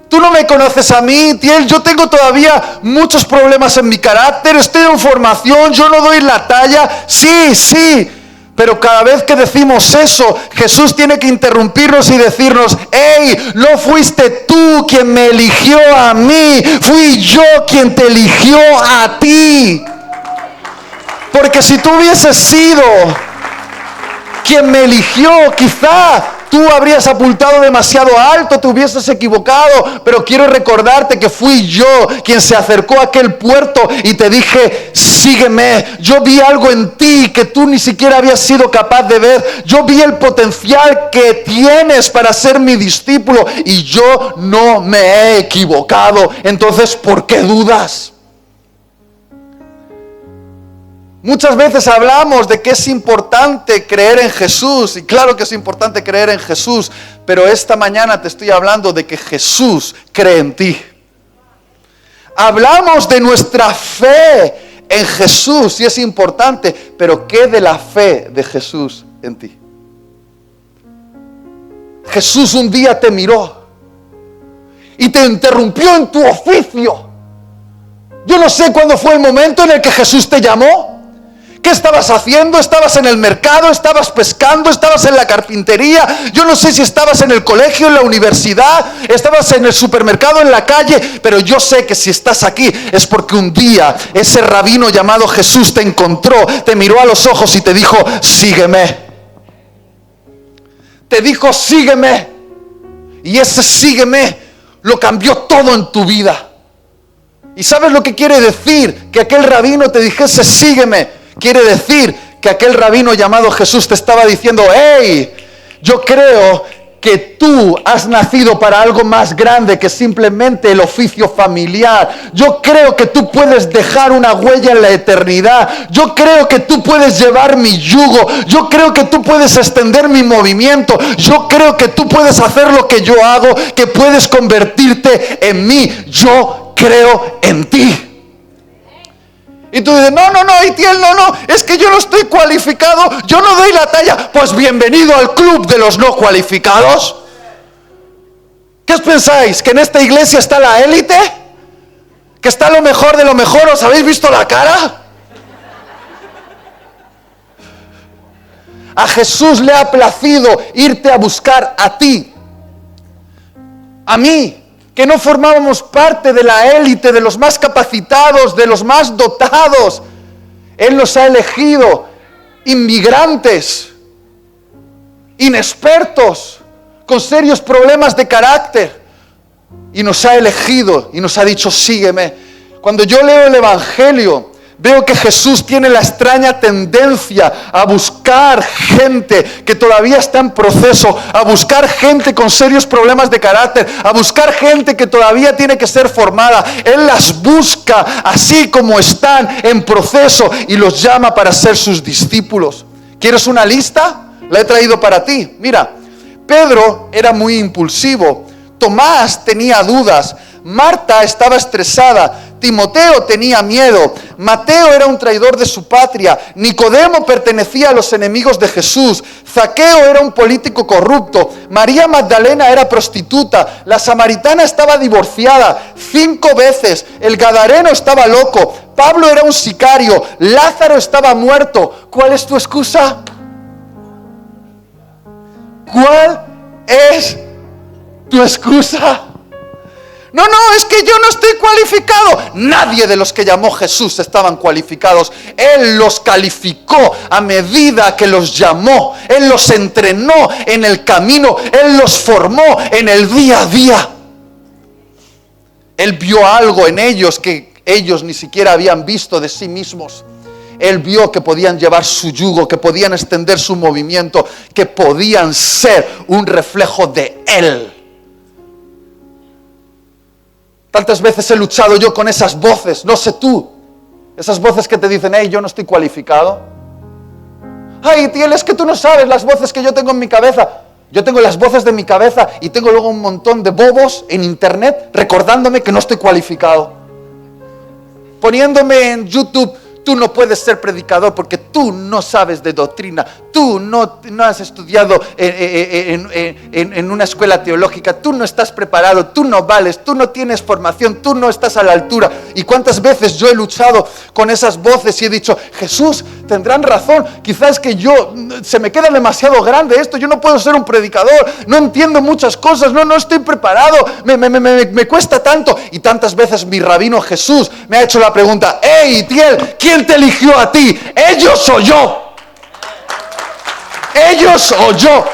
Tú no me conoces a mí, Tiel. Yo tengo todavía muchos problemas en mi carácter. Estoy en formación, yo no doy la talla. Sí. Pero cada vez que decimos eso, Jesús tiene que interrumpirnos y decirnos: hey, no fuiste tú quien me eligió a mí, fui yo quien te eligió a ti. Porque si tú hubieses sido quien me eligió, quizá tú habrías apuntado demasiado alto, te hubieses equivocado, pero quiero recordarte que fui yo quien se acercó a aquel puerto y te dije: sígueme. Yo vi algo en ti que tú ni siquiera habías sido capaz de ver. Yo vi el potencial que tienes para ser mi discípulo y yo no me he equivocado. Entonces, ¿por qué dudas? Muchas veces hablamos de que es importante creer en Jesús, y claro que es importante creer en Jesús, pero esta mañana te estoy hablando de que Jesús cree en ti. Hablamos de nuestra fe en Jesús, y es importante, pero ¿qué de la fe de Jesús en ti? Jesús un día te miró y te interrumpió en tu oficio. Yo no sé cuándo fue el momento en el que Jesús te llamó. ¿Qué estabas haciendo? ¿Estabas en el mercado? ¿Estabas pescando? ¿Estabas en la carpintería? Yo no sé si estabas en el colegio, en la universidad, estabas en el supermercado, en la calle, pero yo sé que si estás aquí es porque un día ese rabino llamado Jesús te encontró, te miró a los ojos y te dijo: sígueme. Te dijo: sígueme. Y ese sígueme lo cambió todo en tu vida. ¿Y sabes lo que quiere decir que aquel rabino te dijese: sígueme? Quiere decir que aquel rabino llamado Jesús te estaba diciendo: hey, yo creo que tú has nacido para algo más grande que simplemente el oficio familiar. Yo creo que tú puedes dejar una huella en la eternidad. Yo creo que tú puedes llevar mi yugo. Yo creo que tú puedes extender mi movimiento. Yo creo que tú puedes hacer lo que yo hago, que puedes convertirte en mí. Yo creo en ti. Y tú dices: no, Itiel, no, es que yo no estoy cualificado, yo no doy la talla. Pues bienvenido al club de los no cualificados. ¿Qué os pensáis? ¿Que en esta iglesia está la élite? ¿Que está lo mejor de lo mejor? ¿Os habéis visto la cara? A Jesús le ha placido irte a buscar a ti, a mí, que no formábamos parte de la élite, de los más capacitados, de los más dotados. Él nos ha elegido inmigrantes, inexpertos, con serios problemas de carácter, y nos ha elegido y nos ha dicho: sígueme. Cuando yo leo el Evangelio, veo que Jesús tiene la extraña tendencia a buscar gente que todavía está en proceso, a buscar gente con serios problemas de carácter, a buscar gente que todavía tiene que ser formada. Él las busca así como están en proceso y los llama para ser sus discípulos. ¿Quieres una lista? La he traído para ti. Mira, Pedro era muy impulsivo, Tomás tenía dudas, Marta estaba estresada, Timoteo tenía miedo, Mateo era un traidor de su patria, Nicodemo pertenecía a los enemigos de Jesús, Zaqueo era un político corrupto, María Magdalena era prostituta, la samaritana estaba divorciada 5 veces, el gadareno estaba loco, Pablo era un sicario, Lázaro estaba muerto. ¿Cuál es tu excusa? ¿Cuál es tu excusa? No, es que yo no estoy cualificado. Nadie de los que llamó Jesús estaban cualificados. Él los calificó a medida que los llamó. Él los entrenó en el camino. Él los formó en el día a día. Él vio algo en ellos que ellos ni siquiera habían visto de sí mismos. Él vio que podían llevar su yugo, que podían extender su movimiento, que podían ser un reflejo de Él. Tantas veces he luchado yo con esas voces, no sé tú, esas voces que te dicen, hey, yo no estoy cualificado. Ay, tío, es que tú no sabes las voces que yo tengo en mi cabeza. Yo tengo las voces de mi cabeza y tengo luego un montón de bobos en internet recordándome que no estoy cualificado. Poniéndome en YouTube, tú no puedes ser predicador porque tú no sabes de doctrina, tú no has estudiado en una escuela teológica, tú no estás preparado, tú no vales, tú no tienes formación, tú no estás a la altura. Y cuántas veces yo he luchado con esas voces y he dicho, Jesús, tendrán razón, quizás que yo, se me queda demasiado grande esto, yo no puedo ser un predicador, no entiendo muchas cosas, no estoy preparado, me cuesta tanto. Y tantas veces mi rabino Jesús me ha hecho la pregunta, hey, Tiel, ¿quién te eligió a ti? ¿Ellos o yo? ¿Ellos o yo?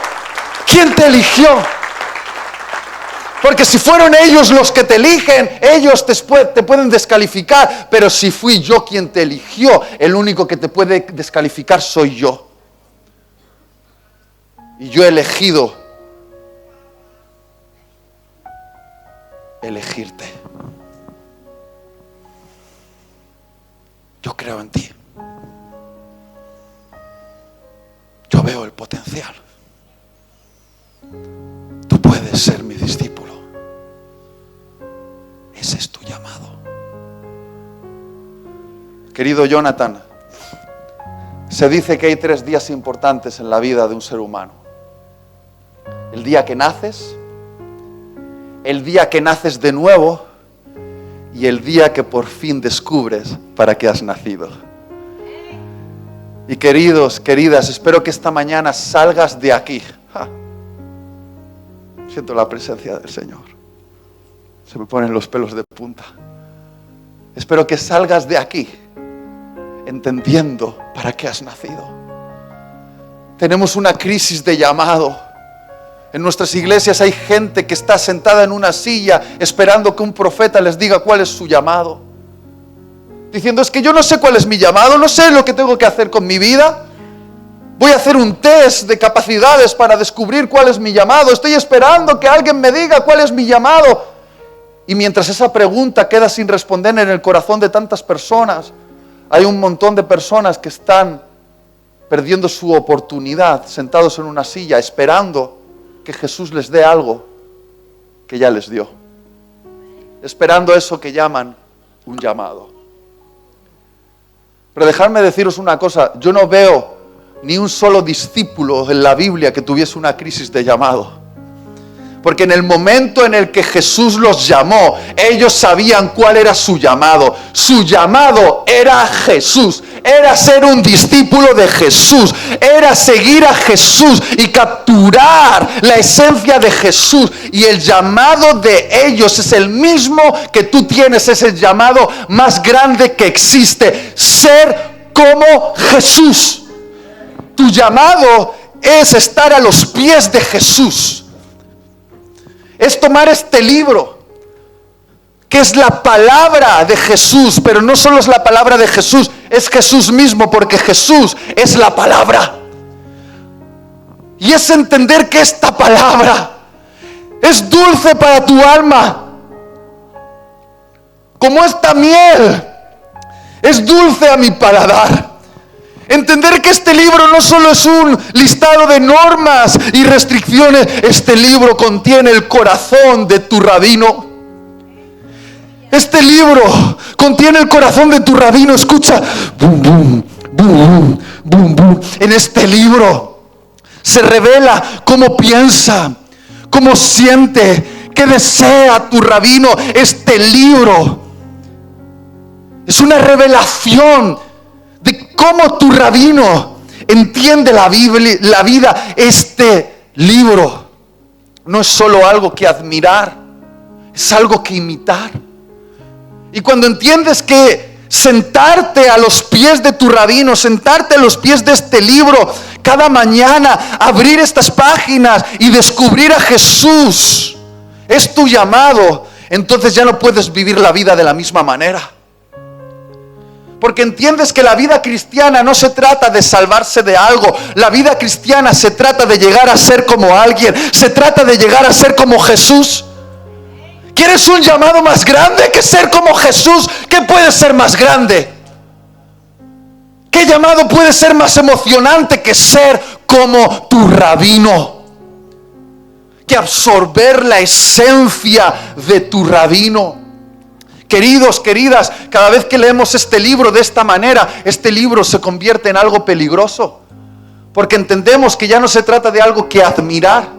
¿Quién te eligió? Porque si fueron ellos los que te eligen, ellos te pueden descalificar. Pero si fui yo quien te eligió, el único que te puede descalificar soy yo. Y yo he elegido elegirte. Yo creo en ti. Yo veo el potencial. Tú puedes ser mi discípulo. Ese es tu llamado. Querido Jonathan, se dice que hay 3 días importantes en la vida de un ser humano. El día que naces, el día que naces de nuevo y el día que por fin descubres para qué has nacido. Y queridos, queridas, espero que esta mañana salgas de aquí. Siento la presencia del Señor. Se me ponen los pelos de punta. Espero que salgas de aquí entendiendo para qué has nacido. Tenemos una crisis de llamado. En nuestras iglesias hay gente que está sentada en una silla esperando que un profeta les diga cuál es su llamado. Diciendo, es que yo no sé cuál es mi llamado, no sé lo que tengo que hacer con mi vida. Voy a hacer un test de capacidades para descubrir cuál es mi llamado. Estoy esperando que alguien me diga cuál es mi llamado. Y mientras esa pregunta queda sin responder en el corazón de tantas personas, hay un montón de personas que están perdiendo su oportunidad, sentados en una silla, esperando que Jesús les dé algo que ya les dio. Esperando eso que llaman un llamado. Pero dejadme deciros una cosa, yo no veo ni un solo discípulo en la Biblia que tuviese una crisis de llamado. Porque en el momento en el que Jesús los llamó, ellos sabían cuál era su llamado. Su llamado era Jesús, era ser un discípulo de Jesús, era seguir a Jesús y capturar la esencia de Jesús. Y el llamado de ellos es el mismo que tú tienes, es el llamado más grande que existe, ser como Jesús. Tu llamado es estar a los pies de Jesús. Es tomar este libro, que es la palabra de Jesús, pero no solo es la palabra de Jesús, es Jesús mismo, porque Jesús es la palabra. Y es entender que esta palabra es dulce para tu alma, como esta miel es dulce a mi paladar. Entender que este libro no solo es un listado de normas y restricciones, este libro contiene el corazón de tu rabino. Este libro contiene el corazón de tu rabino. Escucha, bum, bum, bum, bum, bum. En este libro se revela cómo piensa, cómo siente, qué desea tu rabino. Este libro es una revelación de cómo tu rabino entiende la vida. Este libro no es solo algo que admirar, es algo que imitar. Y cuando entiendes que sentarte a los pies de tu rabino, sentarte a los pies de este libro, cada mañana abrir estas páginas y descubrir a Jesús es tu llamado, entonces ya no puedes vivir la vida de la misma manera. Porque entiendes que la vida cristiana no se trata de salvarse de algo. La vida cristiana se trata de llegar a ser como alguien. Se trata de llegar a ser como Jesús. ¿Quieres un llamado más grande que ser como Jesús? ¿Qué puede ser más grande? ¿Qué llamado puede ser más emocionante que ser como tu rabino? Que absorber la esencia de tu rabino. Queridos, queridas, cada vez que leemos este libro de esta manera, este libro se convierte en algo peligroso. Porque entendemos que ya no se trata de algo que admirar,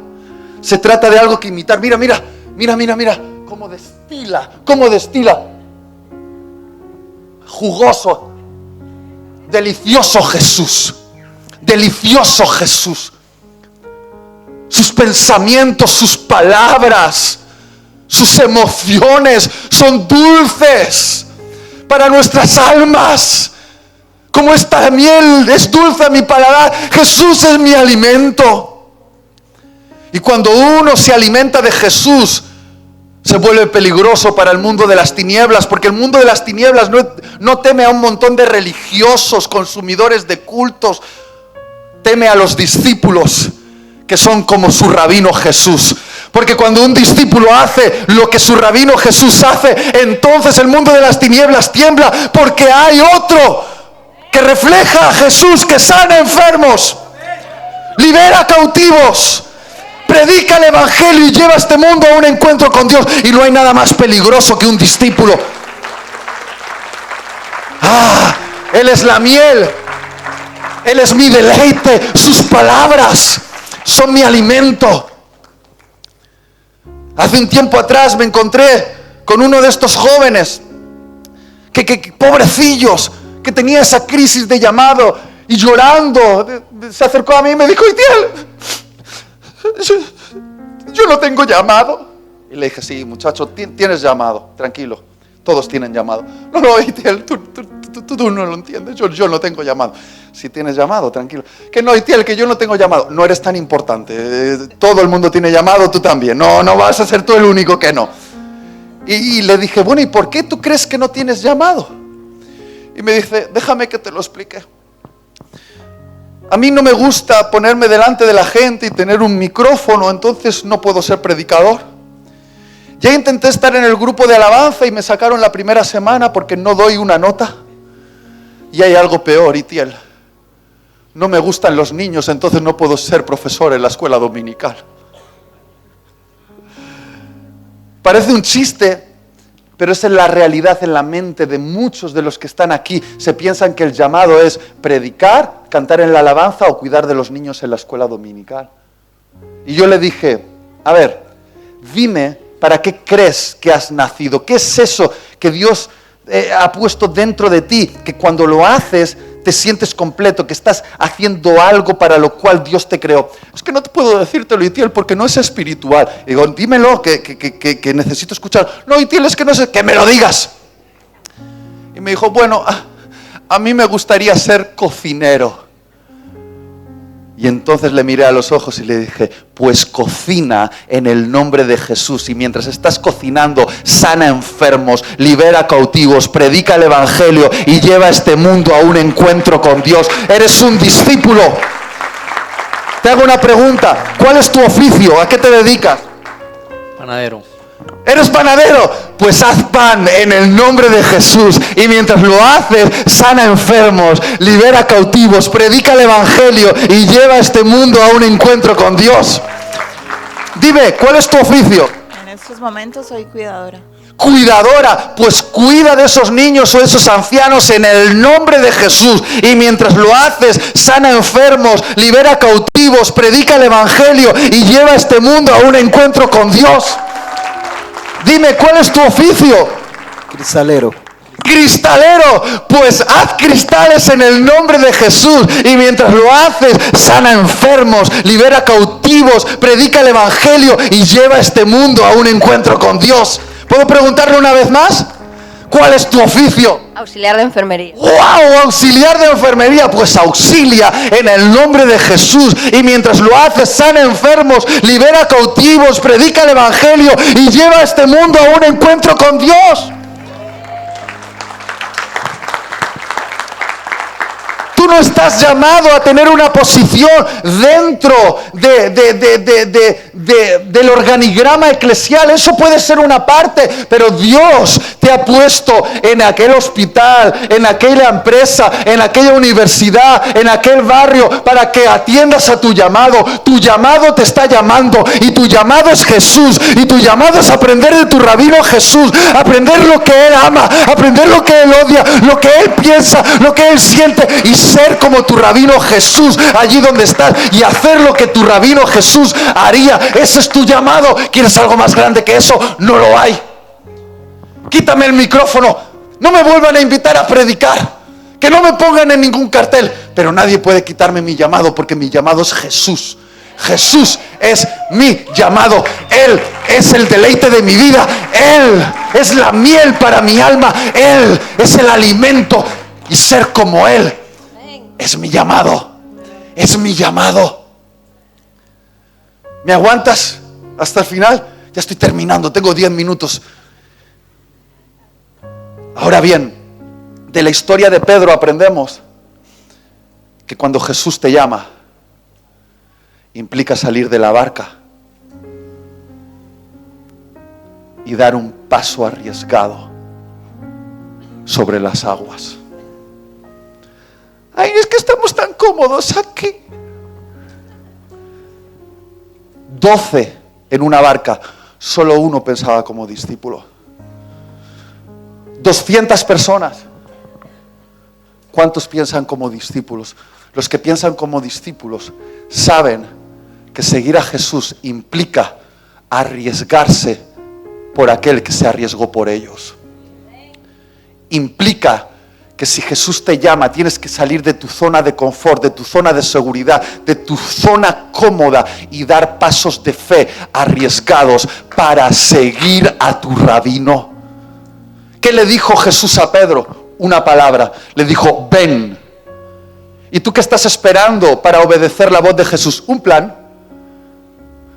se trata de algo que imitar. Mira, mira, mira, mira, mira, cómo destila. Jugoso, delicioso Jesús, delicioso Jesús. Sus pensamientos, sus palabras, sus emociones son dulces para nuestras almas. Como esta miel es dulce a mi paladar, Jesús es mi alimento. Y cuando uno se alimenta de Jesús, se vuelve peligroso para el mundo de las tinieblas, porque el mundo de las tinieblas no teme a un montón de religiosos, consumidores de cultos, teme a los discípulos que son como su rabino Jesús. Porque cuando un discípulo hace lo que su rabino Jesús hace, entonces el mundo de las tinieblas tiembla, porque hay otro que refleja a Jesús, que sana enfermos, libera cautivos, predica el evangelio y lleva a este mundo a un encuentro con Dios. Y no hay nada más peligroso que un discípulo. Él es la miel, Él es mi deleite, sus palabras son mi alimento. Hace un tiempo atrás me encontré con uno de estos jóvenes que pobrecillos, que tenía esa crisis de llamado, y llorando se acercó a mí y me dijo: Itiel, yo no tengo llamado. Y le dije: sí, muchacho, tienes llamado, tranquilo, todos tienen llamado. No, Itiel, tú no lo entiendes, yo no tengo llamado. Si tienes llamado, tranquilo. Que no, Itiel, que yo no tengo llamado. No eres tan importante, todo el mundo tiene llamado, tú también. No vas a ser tú el único que no. Y le dije: bueno, ¿y por qué tú crees que no tienes llamado? Y me dice: déjame que te lo explique. A mí no me gusta ponerme delante de la gente y tener un micrófono, entonces no puedo ser predicador. Ya intenté estar en el grupo de alabanza y me sacaron la primera semana porque no doy una nota. Y hay algo peor, Itiel. No me gustan los niños, entonces no puedo ser profesor en la escuela dominical. Parece un chiste, pero esa es la realidad en la mente de muchos de los que están aquí. Se piensan que el llamado es predicar, cantar en la alabanza o cuidar de los niños en la escuela dominical. Y yo le dije: a ver, dime, ¿para qué crees que has nacido? ¿Qué es eso que Dios ha puesto dentro de ti, que cuando lo haces te sientes completo, que estás haciendo algo para lo cual Dios te creó? Es que no te puedo decírtelo, Itiel, porque no es espiritual. Y digo: dímelo, que necesito escuchar. No, Itiel, es que no sé, que me lo digas. Y me dijo: bueno, a mí me gustaría ser cocinero. Y entonces le miré a los ojos y le dije: pues cocina en el nombre de Jesús, y mientras estás cocinando, sana enfermos, libera cautivos, predica el evangelio y lleva a este mundo a un encuentro con Dios. Eres un discípulo. Te hago una pregunta: ¿cuál es tu oficio? ¿A qué te dedicas? Panadero. ¿Eres panadero? Pues haz pan en el nombre de Jesús, y mientras lo haces, sana enfermos, libera cautivos, predica el evangelio y lleva a este mundo a un encuentro con Dios. Dime, ¿cuál es tu oficio? En estos momentos soy cuidadora. Cuidadora, pues cuida de esos niños o esos ancianos en el nombre de Jesús, y mientras lo haces, sana enfermos, libera cautivos, predica el evangelio y lleva a este mundo a un encuentro con Dios. Dime, ¿cuál es tu oficio? Cristalero. Cristalero, pues haz cristales en el nombre de Jesús, y mientras lo haces, sana enfermos, libera cautivos, predica el evangelio y lleva a este mundo a un encuentro con Dios. ¿Puedo preguntarle una vez más? ¿Cuál es tu oficio? Auxiliar de enfermería. ¡Wow! Auxiliar de enfermería. Pues auxilia en el nombre de Jesús. Y mientras lo haces, sana enfermos, libera cautivos, predica el evangelio y lleva a este mundo a un encuentro con Dios. Tú no estás llamado a tener una posición dentro del organigrama eclesial. Eso puede ser una parte, pero Dios te ha puesto en aquel hospital, en aquella empresa, en aquella universidad, en aquel barrio, para que atiendas a tu llamado. Tu llamado te está llamando y tu llamado es Jesús. Y tu llamado es aprender de tu rabino Jesús, aprender lo que Él ama, aprender lo que Él odia, lo que Él piensa, lo que Él siente, y ser como tu rabino Jesús allí donde estás y hacer lo que tu rabino Jesús haría. Ese es tu llamado. ¿Quieres algo más grande que eso? No lo hay. Quítame el micrófono. No me vuelvan a invitar a predicar. Que no me pongan en ningún cartel. Pero nadie puede quitarme mi llamado, porque mi llamado es Jesús. Jesús es mi llamado. Él es el deleite de mi vida. Él es la miel para mi alma. Él es el alimento. Y ser como Él es mi llamado. Es mi llamado. ¿Me aguantas hasta el final? Ya estoy terminando, tengo 10 minutos. Ahora bien, de la historia de Pedro aprendemos que cuando Jesús te llama, implica salir de la barca y dar un paso arriesgado sobre las aguas. Ay, es que estamos tan cómodos aquí. 12 en una barca, solo uno pensaba como discípulo. 200 personas. ¿Cuántos piensan como discípulos? Los que piensan como discípulos saben que seguir a Jesús implica arriesgarse por aquel que se arriesgó por ellos. Implica que si Jesús te llama, tienes que salir de tu zona de confort, de tu zona de seguridad, de tu zona cómoda y dar pasos de fe arriesgados para seguir a tu rabino. ¿Qué le dijo Jesús a Pedro? Una palabra. Le dijo, ven. ¿Y tú qué estás esperando para obedecer la voz de Jesús? Un plan.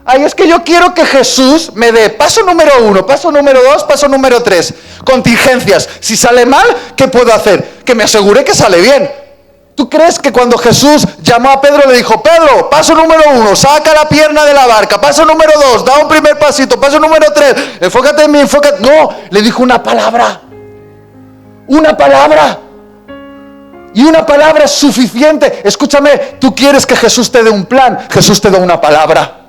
Ay, es que yo quiero que Jesús me dé paso número 1, paso número 2, paso número 3. Contingencias. Si sale mal, ¿qué puedo hacer? Que me asegure que sale bien. ¿Tú crees que cuando Jesús llamó a Pedro le dijo, Pedro, paso número 1, saca la pierna de la barca, paso número 2, da un primer pasito, paso número 3, enfócate en mí, enfócate? No, le dijo una palabra. Una palabra. Y una palabra es suficiente. Escúchame, tú quieres que Jesús te dé un plan, Jesús te da una palabra.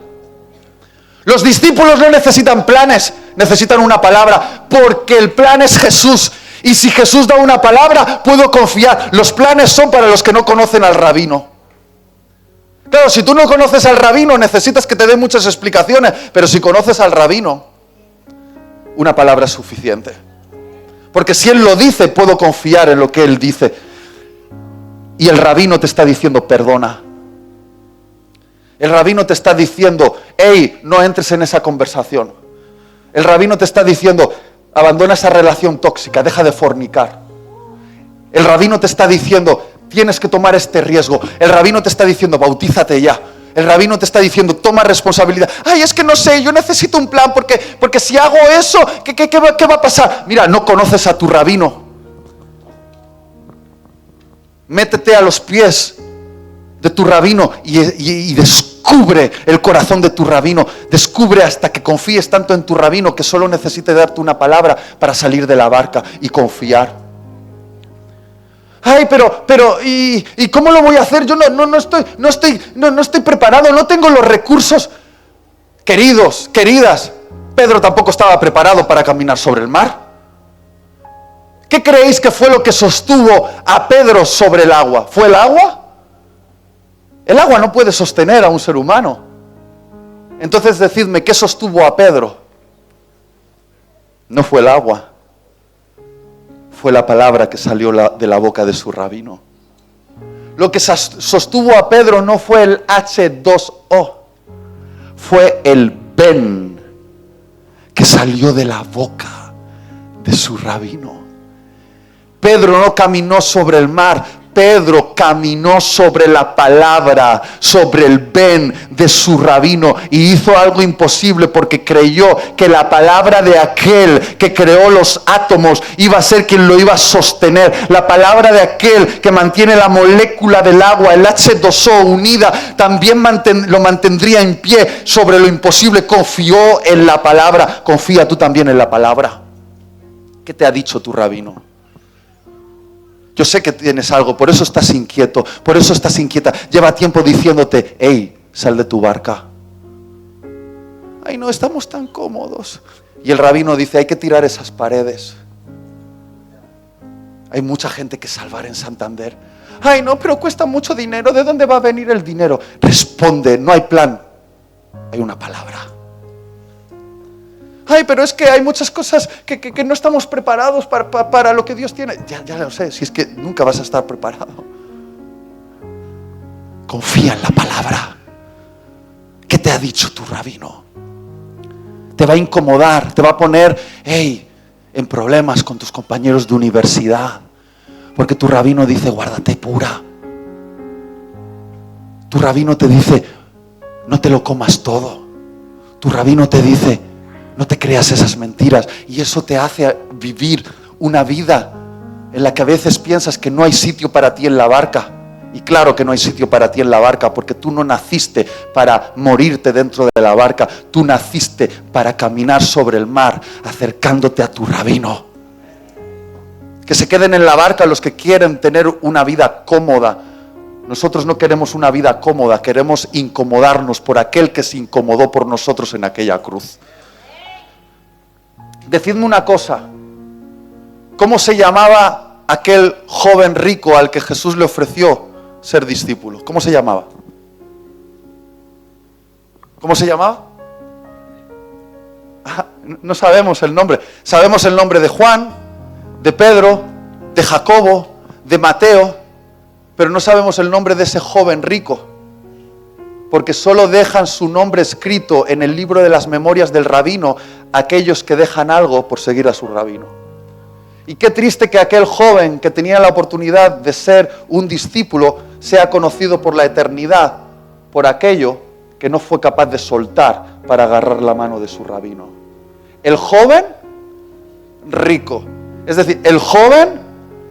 Los discípulos no necesitan planes, necesitan una palabra, porque el plan es Jesús. Y si Jesús da una palabra, puedo confiar. Los planes son para los que no conocen al rabino. Claro, si tú no conoces al rabino, necesitas que te dé muchas explicaciones. Pero si conoces al rabino, una palabra es suficiente. Porque si Él lo dice, puedo confiar en lo que Él dice. Y el rabino te está diciendo, perdona. El rabino te está diciendo, hey, no entres en esa conversación. El rabino te está diciendo, abandona esa relación tóxica, deja de fornicar. El rabino te está diciendo, tienes que tomar este riesgo. El rabino te está diciendo, bautízate ya. El rabino te está diciendo, toma responsabilidad. Ay, es que no sé, yo necesito un plan porque si hago eso, ¿qué va a pasar? Mira, no conoces a tu rabino. Métete a los pies de tu rabino y descubre el corazón de tu rabino. Descubre hasta que confíes tanto en tu rabino que solo necesite darte una palabra para salir de la barca y confiar. Ay, pero ¿y cómo lo voy a hacer? Yo no estoy preparado, no tengo los recursos. Queridos, queridas, Pedro tampoco estaba preparado para caminar sobre el mar. ¿Qué creéis que fue lo que sostuvo a Pedro sobre el agua? ¿Fue el agua? El agua no puede sostener a un ser humano. Entonces decidme, ¿qué sostuvo a Pedro? No fue el agua. Fue la palabra que salió de la boca de su rabino. Lo que sostuvo a Pedro no fue el H2O. Fue el ven que que salió de la boca de su rabino. Pedro no caminó sobre el mar. Pedro caminó sobre la palabra, sobre el ven de su rabino, y hizo algo imposible porque creyó que la palabra de aquel que creó los átomos iba a ser quien lo iba a sostener. La palabra de aquel que mantiene la molécula del agua, el H2O unida, también lo mantendría en pie sobre lo imposible. Confió en la palabra. Confía tú también en la palabra. ¿Qué te ha dicho tu rabino? Yo sé que tienes algo, por eso estás inquieto, por eso estás inquieta. Lleva tiempo diciéndote, hey, sal de tu barca. Ay, no, estamos tan cómodos. Y el rabino dice, hay que tirar esas paredes. Hay mucha gente que salvar en Santander. Ay, no, pero cuesta mucho dinero. ¿De dónde va a venir el dinero? Responde, no hay plan. Hay una palabra. Ay, pero es que hay muchas cosas que no estamos preparados para lo que Dios tiene. Ya lo sé, si es que nunca vas a estar preparado. Confía en la palabra. ¿Qué te ha dicho tu rabino? Te va a incomodar, te va a poner, en problemas con tus compañeros de universidad. Porque tu rabino dice, guárdate pura. Tu rabino te dice, no te lo comas todo. Tu rabino te dice, no te creas esas mentiras. Y eso te hace vivir una vida en la que a veces piensas que no hay sitio para ti en la barca. Y claro que no hay sitio para ti en la barca, porque tú no naciste para morirte dentro de la barca. Tú naciste para caminar sobre el mar, acercándote a tu rabino. Que se queden en la barca los que quieren tener una vida cómoda. Nosotros no queremos una vida cómoda, queremos incomodarnos por aquel que se incomodó por nosotros en aquella cruz. Decidme una cosa, ¿cómo se llamaba aquel joven rico al que Jesús le ofreció ser discípulo? ¿Cómo se llamaba? ¿Cómo se llamaba? No sabemos el nombre. Sabemos el nombre de Juan, de Pedro, de Jacobo, de Mateo, pero no sabemos el nombre de ese joven rico. Porque solo dejan su nombre escrito en el libro de las memorias del rabino aquellos que dejan algo por seguir a su rabino. Y qué triste que aquel joven que tenía la oportunidad de ser un discípulo sea conocido por la eternidad por aquello que no fue capaz de soltar para agarrar la mano de su rabino. El joven rico, es decir, el joven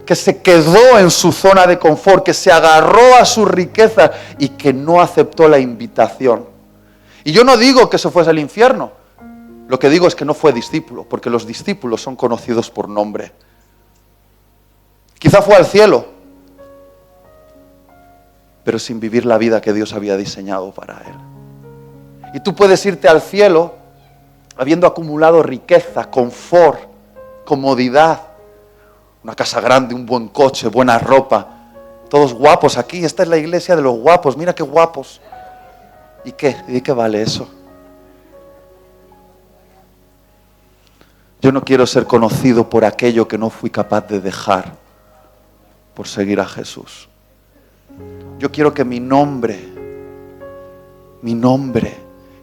que se quedó en su zona de confort, que se agarró a su riqueza y que no aceptó la invitación. Y yo no digo que se fuese al infierno, lo que digo es que no fue discípulo, porque los discípulos son conocidos por nombre. Quizá fue al cielo, pero sin vivir la vida que Dios había diseñado para él. Y tú puedes irte al cielo habiendo acumulado riqueza, confort, comodidad, una casa grande, un buen coche, buena ropa, todos guapos aquí. Esta es la iglesia de los guapos, mira qué guapos. ¿Y qué? ¿Y qué vale eso? Yo no quiero ser conocido por aquello que no fui capaz de dejar por seguir a Jesús. Yo quiero que mi nombre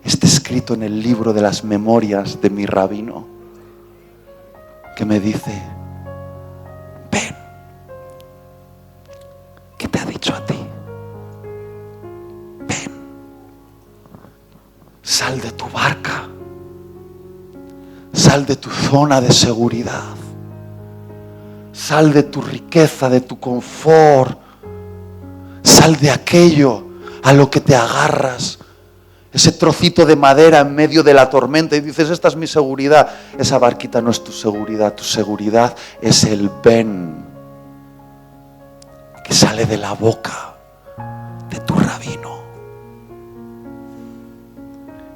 esté escrito en el libro de las memorias de mi rabino, que me dice, ven, ¿qué te ha dicho a ti? Ven, sal de tu barca, sal de tu zona de seguridad, sal de tu riqueza, de tu confort, sal de aquello a lo que te agarras, ese trocito de madera en medio de la tormenta, y dices, esta es mi seguridad. Esa barquita no es tu seguridad es el ven que sale de la boca de tu rabino.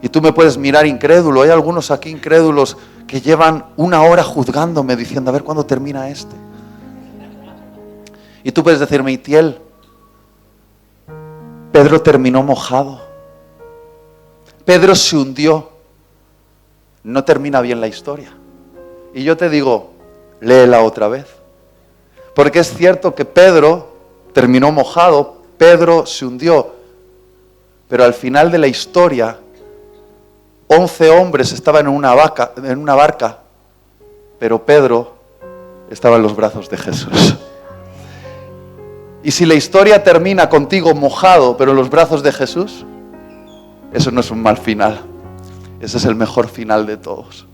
Y tú me puedes mirar incrédulo. Hay algunos aquí incrédulos que llevan 1 hora juzgándome, diciendo, a ver cuándo termina este. Y tú puedes decirme, Itiel, Pedro terminó mojado. Pedro se hundió. No termina bien la historia. Y yo te digo, léela otra vez. Porque es cierto que Pedro terminó mojado, Pedro se hundió. Pero al final de la historia, 11 hombres estaban en una barca, pero Pedro estaba en los brazos de Jesús. Y si la historia termina contigo mojado, pero en los brazos de Jesús, eso no es un mal final. Ese es el mejor final de todos.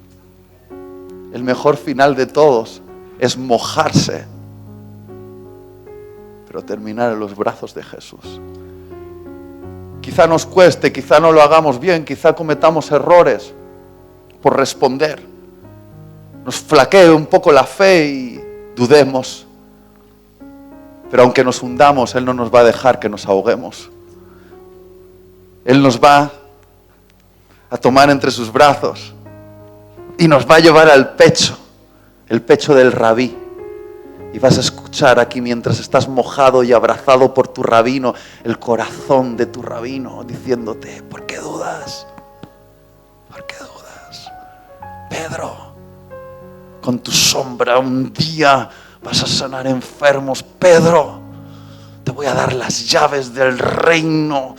El mejor final de todos es mojarse, pero terminar en los brazos de Jesús. Quizá nos cueste, quizá no lo hagamos bien, quizá cometamos errores por responder. Nos flaquee un poco la fe y dudemos. Pero aunque nos hundamos, Él no nos va a dejar que nos ahoguemos. Él nos va a tomar entre sus brazos y nos va a llevar al pecho, el pecho del rabí. Y vas a escuchar aquí, mientras estás mojado y abrazado por tu rabino, el corazón de tu rabino diciéndote: ¿por qué dudas? ¿Por qué dudas? Pedro, con tu sombra un día vas a sanar enfermos. Pedro, te voy a dar las llaves del reino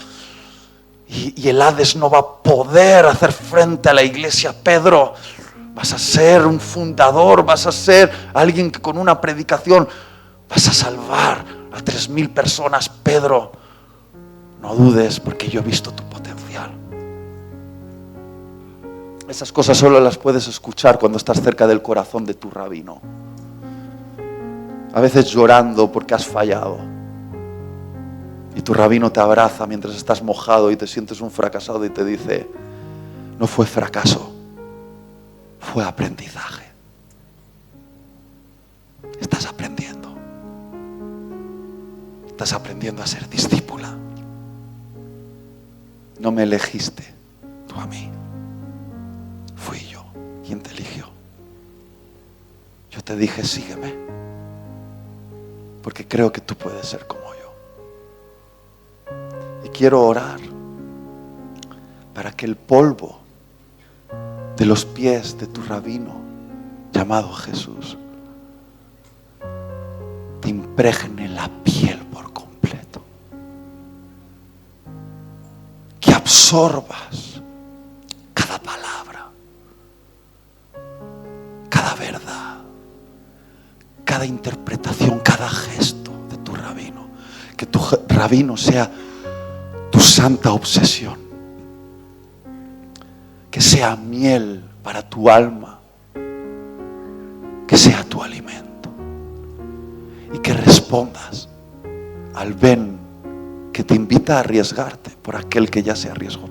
y el Hades no va a poder hacer frente a la iglesia. Pedro, vas a ser un fundador, vas a ser alguien que con una predicación vas a salvar a 3,000 personas. Pedro, no dudes, porque yo he visto tu potencial. Esas cosas solo las puedes escuchar cuando estás cerca del corazón de tu rabino. A veces llorando porque has fallado. Y tu rabino te abraza mientras estás mojado y te sientes un fracasado y te dice: no fue fracaso, fue aprendizaje. Estás aprendiendo. Estás aprendiendo a ser discípula. No me elegiste tú a mí. Fui yo quien te eligió. Yo te dije: sígueme, porque creo que tú puedes ser como yo. Y quiero orar para que el polvo de los pies de tu rabino llamado Jesús te impregne la piel por completo, que absorbas cada palabra, cada verdad, cada interpretación, cada gesto de tu rabino. Que tu rabino sea tu santa obsesión, que sea miel para tu alma, que sea tu alimento, y que respondas al ven que te invita a arriesgarte por aquel que ya se arriesgó